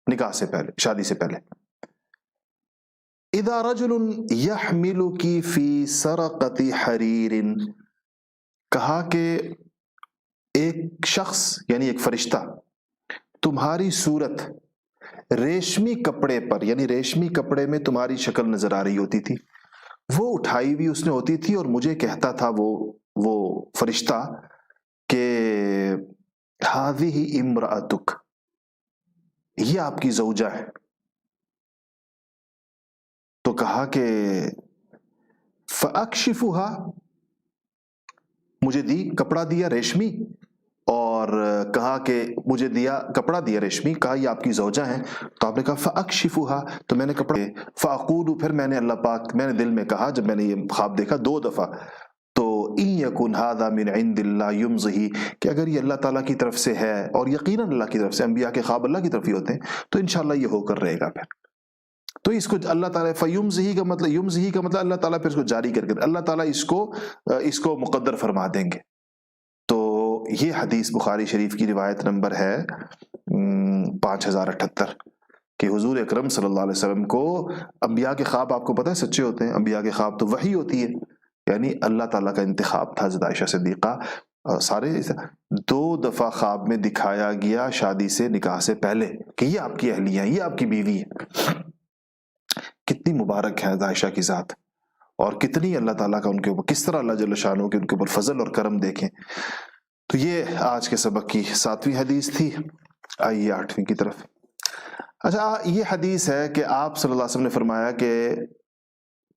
نکاح سے پہلے، شادی سے پہلے۔ اذا رجل يحملك في سرقة حرير، کہا کہ ایک شخص یعنی ایک فرشتہ تمہاری صورت ریشمی کپڑے پر، یعنی ریشمی کپڑے میں تمہاری شکل نظر آ رہی ہوتی تھی، وہ اٹھائی ہوئی اس نے ہوتی تھی، اور مجھے کہتا تھا وہ فرشتہ کہ هذه امرأتك، یہ آپ کی زوجہ ہے۔ تو کہا کہ فَأَكْشِفُهَا، مجھے دی کپڑا دیا ریشمی، اور کہا کہ مجھے دیا کپڑا دیا ریشمی، کہا یہ آپ کی زوجہ ہیں، تو آپ نے کہا فَأَكْشِفُهَا، تو میں نے کپڑا، فَأَقُولُ، پھر میں نے اللہ پاک، میں نے دل میں کہا جب میں نے یہ خواب دیکھا 2 دفعہ، تو إِن يَكُنْ هَذَا مِنْ عِنْدِ اللَّهِ يُمْزِهِ، کہ اگر یہ اللہ تعالیٰ کی طرف سے ہے، اور یقیناً اللہ کی طرف سے، انبیاء کے خواب اللہ کی طرف ہی ہوتے ہیں، تو انشاءاللہ یہ ہو کر رہے گا۔ پھر تو اس کو اللہ تعالیٰ فیمزہی کا مطلب، یمزہی کا مطلب اللہ تعالیٰ پھر اس کو جاری کر کے، اللہ تعالیٰ اس کو مقدر فرما دیں گے۔ تو یہ حدیث بخاری شریف کی روایت نمبر ہے 5078، کہ حضور اکرم صلی اللہ علیہ وسلم کو انبیاء کے خواب، آپ کو پتہ ہے سچے ہوتے ہیں، انبیاء کے خواب تو وحی ہوتی ہے، یعنی اللہ تعالیٰ کا انتخاب تھا۔ حضرت عائشہ صدیقہ سارے 2 دفعہ خواب میں دکھایا گیا شادی سے، نکاح سے پہلے، کہ یہ آپ کی اہلیہ ہے، یہ آپ کی بیوی ہے۔ کتنی مبارک ہے عائشہ کی ذات، اور کتنی اللہ تعالیٰ کا ان کے اوپر، کس طرح اللہ جل شانہ کے ان کے اوپر فضل اور کرم دیکھیں۔ تو یہ آج کے سبق کی 7ویں حدیث تھی۔ آئیے 8ویں کی طرف۔ اچھا یہ حدیث ہے کہ آپ صلی اللہ علیہ وسلم نے فرمایا کہ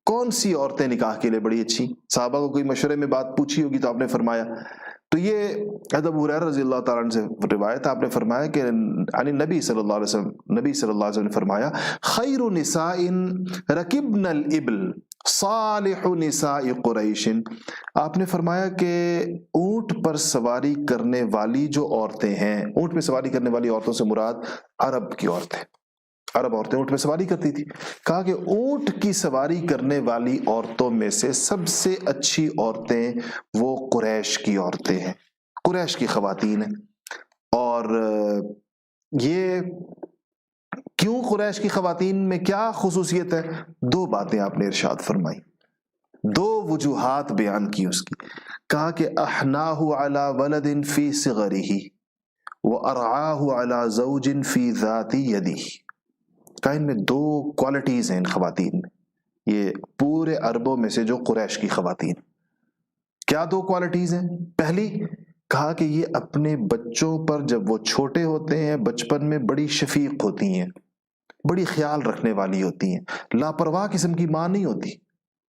کون سی عورتیں نکاح کے لیے بڑی اچھی، صحابہ کو کوئی مشورے میں بات پوچھی ہوگی تو آپ نے فرمایا، تو یہ حضرت ابو ہریرہ رضی اللہ تعالیٰ عنہ سے روایت، آپ نے فرمایا کہ یعنی نبی صلی اللہ علیہ وسلم نے فرمایا خیر نساء رکبن الابل صالح نساء قریش، آپ نے فرمایا کہ اونٹ پر سواری کرنے والی جو عورتیں ہیں، اونٹ پہ سواری کرنے والی عورتوں سے مراد عرب کی عورتیں، عرب عورتیں اونٹ پہ سواری کرتی تھی، کہا کہ اونٹ کی سواری کرنے والی عورتوں میں سے سب سے اچھی عورتیں وہ قریش کی عورتیں ہیں، قریش کی خواتین ہیں۔ اور یہ کیوں قریش کی خواتین میں کیا خصوصیت ہے؟ دو باتیں آپ نے ارشاد فرمائی، دو وجوہات بیان کی اس کی، کہا کہ احناہ علی ولد فی صغرہ وارعاہ علی زوج فی ذات یدہ، کہ ان میں دو کوالٹیز ہیں ان خواتین میں، یہ پورے عربوں میں سے جو قریش کی خواتین، کیا دو کوالٹیز ہیں؟ پہلی کہا کہ یہ اپنے بچوں پر جب وہ چھوٹے ہوتے ہیں بچپن میں بڑی شفیق ہوتی ہیں، بڑی خیال رکھنے والی ہوتی ہیں، لاپرواہ قسم کی ماں نہیں ہوتی،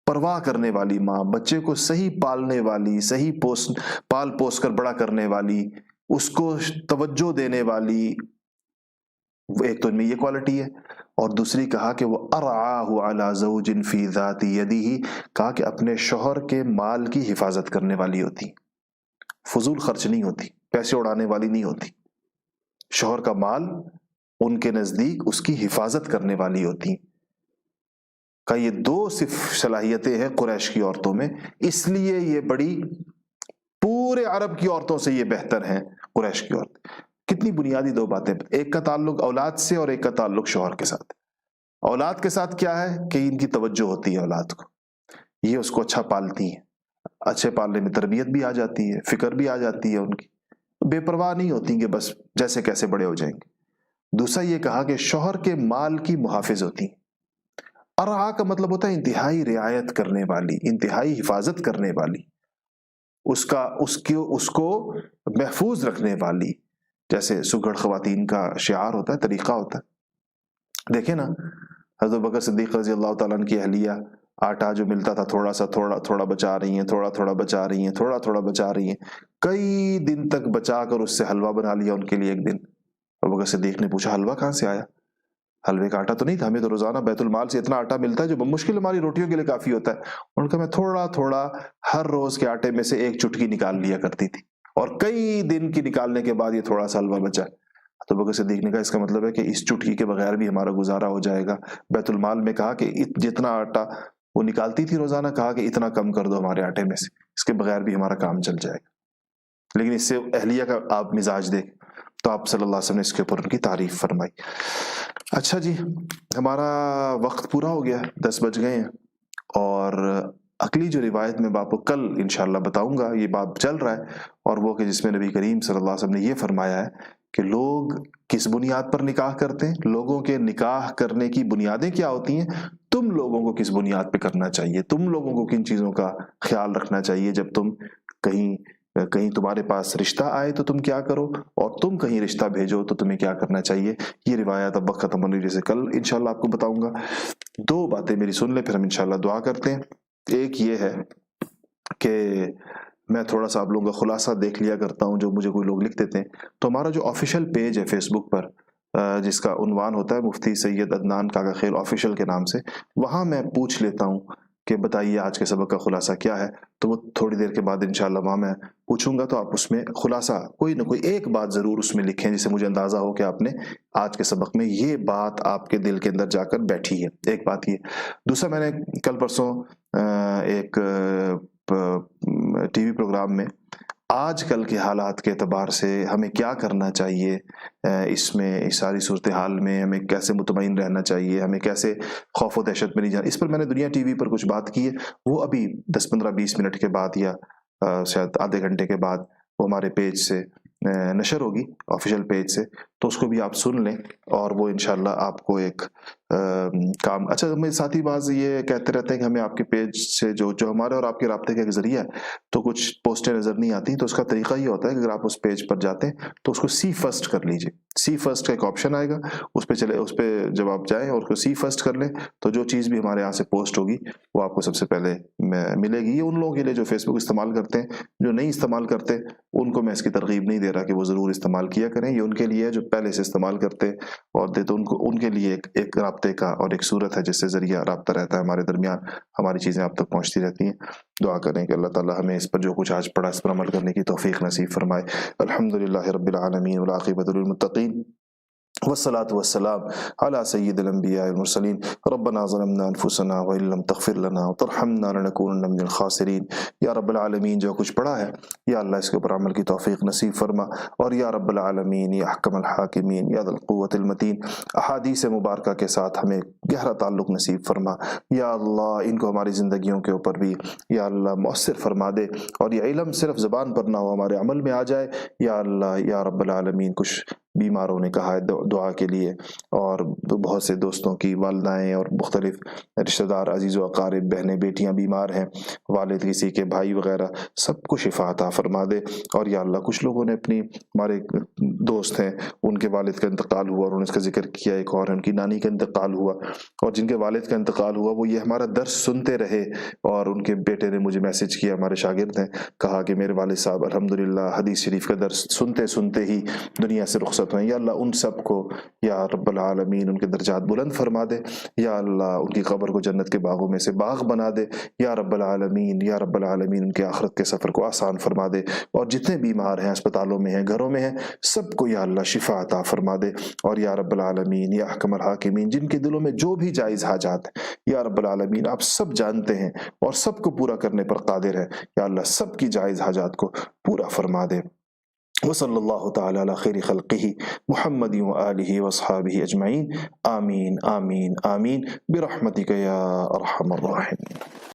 پرواہ کرنے والی ماں، بچے کو صحیح پالنے والی، صحیح پال پوس کر بڑا کرنے والی، اس کو توجہ دینے والی، ایک تو ان میں یہ کوالٹی ہے۔ اور دوسری کہا کہ وہ ارعاہ علی زوج فی ذات یدہ، کہا کہ اپنے شوہر کے مال کی حفاظت کرنے والی ہوتی، فضول خرچ نہیں ہوتی، پیسے اڑانے والی نہیں ہوتی، شوہر کا مال ان کے نزدیک اس کی حفاظت کرنے والی ہوتی، کہ یہ دو صرف صلاحیتیں ہیں قریش کی عورتوں میں، اس لیے یہ بڑی پورے عرب کی عورتوں سے یہ بہتر ہیں قریش کی عورت۔ کتنی بنیادی دو باتیں، ایک کا تعلق اولاد سے اور ایک کا تعلق شوہر کے ساتھ۔ اولاد کے ساتھ کیا ہے کہ ان کی توجہ ہوتی ہے اولاد کو، یہ اس کو اچھا پالتی ہیں، اچھے پالنے میں تربیت بھی آ جاتی ہے، فکر بھی آ جاتی ہے ان کی، بے پرواہ نہیں ہوتی کہ بس جیسے کیسے بڑے ہو جائیں گے۔ دوسرا یہ کہا کہ شوہر کے مال کی محافظ ہوتی ہیں۔ ارعا کا مطلب ہوتا ہے انتہائی رعایت کرنے والی، انتہائی حفاظت کرنے والی، اس کو محفوظ رکھنے والی، جیسے سگڑ خواتین کا شعار ہوتا ہے، طریقہ ہوتا ہے۔ دیکھیں نا حضرت بکر صدیق رضی اللہ تعالیٰ عنہ کی اہلیہ، آٹا جو ملتا تھا تھوڑا سا تھوڑا بچا رہی ہیں، تھوڑا بچا رہی ہیں، تھوڑا بچا رہی ہیں، کئی دن تک بچا کر اس سے حلوہ بنا لیا ان کے لیے۔ ایک دن ابو بکر صدیق نے پوچھا حلوہ کہاں سے آیا؟ حلوے کا آٹا تو نہیں تھا، ہمیں تو روزانہ بیت المال سے اتنا آٹا ملتا ہے جو بمشکل ہماری روٹیوں کے لیے کافی ہوتا ہے۔ ان کا میں تھوڑا ہر روز کے آٹے میں سے ایک چٹکی نکال لیا کرتی تھی، اور کئی دن کی نکالنے کے بعد یہ تھوڑا سا حلوہ بچا۔ تو ابو بکر صدیق نے کہا اس کا مطلب ہے کہ اس چٹکی کے بغیر بھی ہمارا گزارا ہو جائے گا۔ بیت المال میں کہا کہ جتنا آٹا وہ نکالتی تھی روزانہ، کہا کہ اتنا کم کر دو ہمارے آٹے میں سے، اس کے بغیر بھی ہمارا کام چل جائے گا۔ لیکن اس سے اہلیہ کا آپ مزاج دیکھ، تو آپ صلی اللہ علیہ وسلم نے اس کے اوپر ان کی تعریف فرمائی۔ اچھا جی، ہمارا وقت پورا ہو گیا، 10 بج گئے ہیں، اور اگلی جو روایت میں آپ کو کل انشاءاللہ بتاؤں گا، یہ باب چل رہا ہے، اور وہ کہ جس میں نبی کریم صلی اللہ علیہ وسلم نے یہ فرمایا ہے کہ لوگ کس بنیاد پر نکاح کرتے ہیں، لوگوں کے نکاح کرنے کی بنیادیں کیا ہوتی ہیں، تم لوگوں کو کس بنیاد پہ کرنا چاہیے، تم لوگوں کو کن چیزوں کا خیال رکھنا چاہیے، جب تم کہیں تمہارے پاس رشتہ آئے تو تم کیا کرو، اور تم کہیں رشتہ بھیجو تو تمہیں کیا کرنا چاہیے۔ یہ روایت اب وقت ختم ہونے سے کل انشاءاللہ آپ کو بتاؤں گا۔ دو باتیں میری سن لیں، پھر ہم انشاءاللہ دعا کرتے ہیں۔ ایک یہ ہے کہ میں تھوڑا سا آپ لوگوں کا خلاصہ دیکھ لیا کرتا ہوں جو مجھے کوئی لوگ لکھ دیتے ہیں، تو ہمارا جو آفیشیل پیج ہے فیس بک پر، جس کا عنوان ہوتا ہے مفتی سید عدنان کاکا خیل آفیشیل کے نام سے، وہاں میں پوچھ لیتا ہوں کہ بتائیے آج کے سبق کا خلاصہ کیا ہے، تو وہ تھوڑی دیر کے بعد انشاءاللہ وہاں میں پوچھوں گا، تو آپ اس میں خلاصہ کوئی نہ کوئی ایک بات ضرور اس میں لکھیں جس سے مجھے اندازہ ہو کہ آپ نے آج کے سبق میں یہ بات آپ کے دل کے اندر جا کر بیٹھی ہے۔ ایک بات یہ۔ دوسرا، میں نے کل پرسوں ایک ٹی وی پروگرام میں آج کل کے حالات کے اعتبار سے ہمیں کیا کرنا چاہیے، اس میں اس ساری صورتحال میں ہمیں کیسے مطمئن رہنا چاہیے، ہمیں کیسے خوف و دہشت میں نہیں جانا، اس پر میں نے دنیا ٹی وی پر کچھ بات کی ہے، وہ ابھی 10-15-20 منٹ کے بعد یا شاید آدھے گھنٹے کے بعد وہ ہمارے پیج سے نشر ہوگی، آفیشیل پیج سے، تو اس کو بھی آپ سن لیں اور وہ انشاءاللہ آپ کو ایک کام. اچھا میں ساتھی بعض یہ کہتے رہتے ہیں کہ ہمیں آپ کے پیج سے جو ہمارے اور آپ کے رابطے کا ایک ذریعہ ہے تو کچھ پوسٹیں نظر نہیں آتی. تو اس کا طریقہ یہ ہوتا ہے کہ اگر آپ اس پیج پر جاتے ہیں تو اس کو سی فرسٹ کر لیجئے. سی فرسٹ کا ایک آپشن آئے گا, اس پہ جب آپ جائیں اور اس کو سی فرسٹ کر لیں تو جو چیز بھی ہمارے یہاں سے پوسٹ ہوگی وہ آپ کو سب سے پہلے ملے گی. یہ ان لوگوں کے لیے جو فیس بک استعمال کرتے ہیں, جو نہیں استعمال کرتے ان کو میں اس کی ترغیب نہیں دے رہا کہ وہ ضرور استعمال کیا کریں. یہ ان کے لیے جو پہلے سے استعمال کرتے اور دیتے ان کے لیے ایک رابطے کا اور ایک صورت ہے جس سے ذریعہ رابطہ رہتا ہے ہمارے درمیان, ہماری چیزیں آپ تک پہنچتی رہتی ہیں. دعا کریں کہ اللہ تعالی ہمیں اس پر جو کچھ آج پڑھا اس پر عمل کرنے کی توفیق نصیب فرمائے. الحمدللہ رب العالمین والعاقبۃ للمتقین والصلاة والسلام على سید الانبیاء والمرسلین. ربنا ظلمنا انفسنا وان لم تغفر لنا وترحمنا لنکونن من الخاسرین. یا رب العالمین جو کچھ پڑھا ہے یا اللہ اس کے اوپر عمل کی توفیق نصیب فرما, اور یا رب العالمین یا احکم الحاکمین یا ذی القوۃ المتین احادیث مبارکہ کے ساتھ ہمیں گہرا تعلق نصیب فرما. یا اللہ ان کو ہماری زندگیوں کے اوپر بھی یا اللہ مؤثر فرما دے, اور یہ علم صرف زبان پر نہ ہو ہمارے عمل میں آ جائے. یا اللہ یا رب العالمین کچھ بیماروں نے کہا ہے دعا کے لیے, اور بہت سے دوستوں کی والدائیں اور مختلف رشتہ دار عزیز و اقارب بہنیں بیٹیاں بیمار ہیں, والد کسی کے بھائی وغیرہ, سب کو شفا عطا فرما دے. اور یا اللہ کچھ لوگوں نے ہمارے دوست ہیں ان کے والد کا انتقال ہوا اور انہوں نے اس کا ذکر کیا, ایک اور ان کی نانی کا انتقال ہوا, اور جن کے والد کا انتقال ہوا وہ یہ ہمارا درس سنتے رہے اور ان کے بیٹے نے مجھے میسج کیا, ہمارے شاگرد ہیں, کہا کہ میرے والد صاحب الحمدللہ حدیث شریف کا درس سنتے سنتے ہی دنیا سے رخصت ہوئے. یا اللہ ان سب کو یا رب العالمین ان کے درجات بلند فرما دے. یا اللہ ان کی قبر کو جنت کے باغوں میں سے باغ بنا دے. یا رب العالمین یا رب العالمین ان کے آخرت کے سفر کو آسان فرما دے, اور جتنے بیمار ہیں اسپتالوں میں ہیں گھروں میں ہیں سب کو یا اللہ شفا عطا فرما دے. اور یا رب العالمین یا احکم الحاکمین جن کے دلوں میں جو بھی جائز حاجات ہیں یا رب العالمین آپ سب جانتے ہیں اور سب کو پورا کرنے پر قادر ہیں, یا اللہ سب کی جائز حاجات کو پورا فرما دے. وصلی اللہ تعالی علی خیر خلقہ محمد وآلہ واصحابہ اجمعین. آمین آمین آمین برحمتک یا ارحم الراحمین.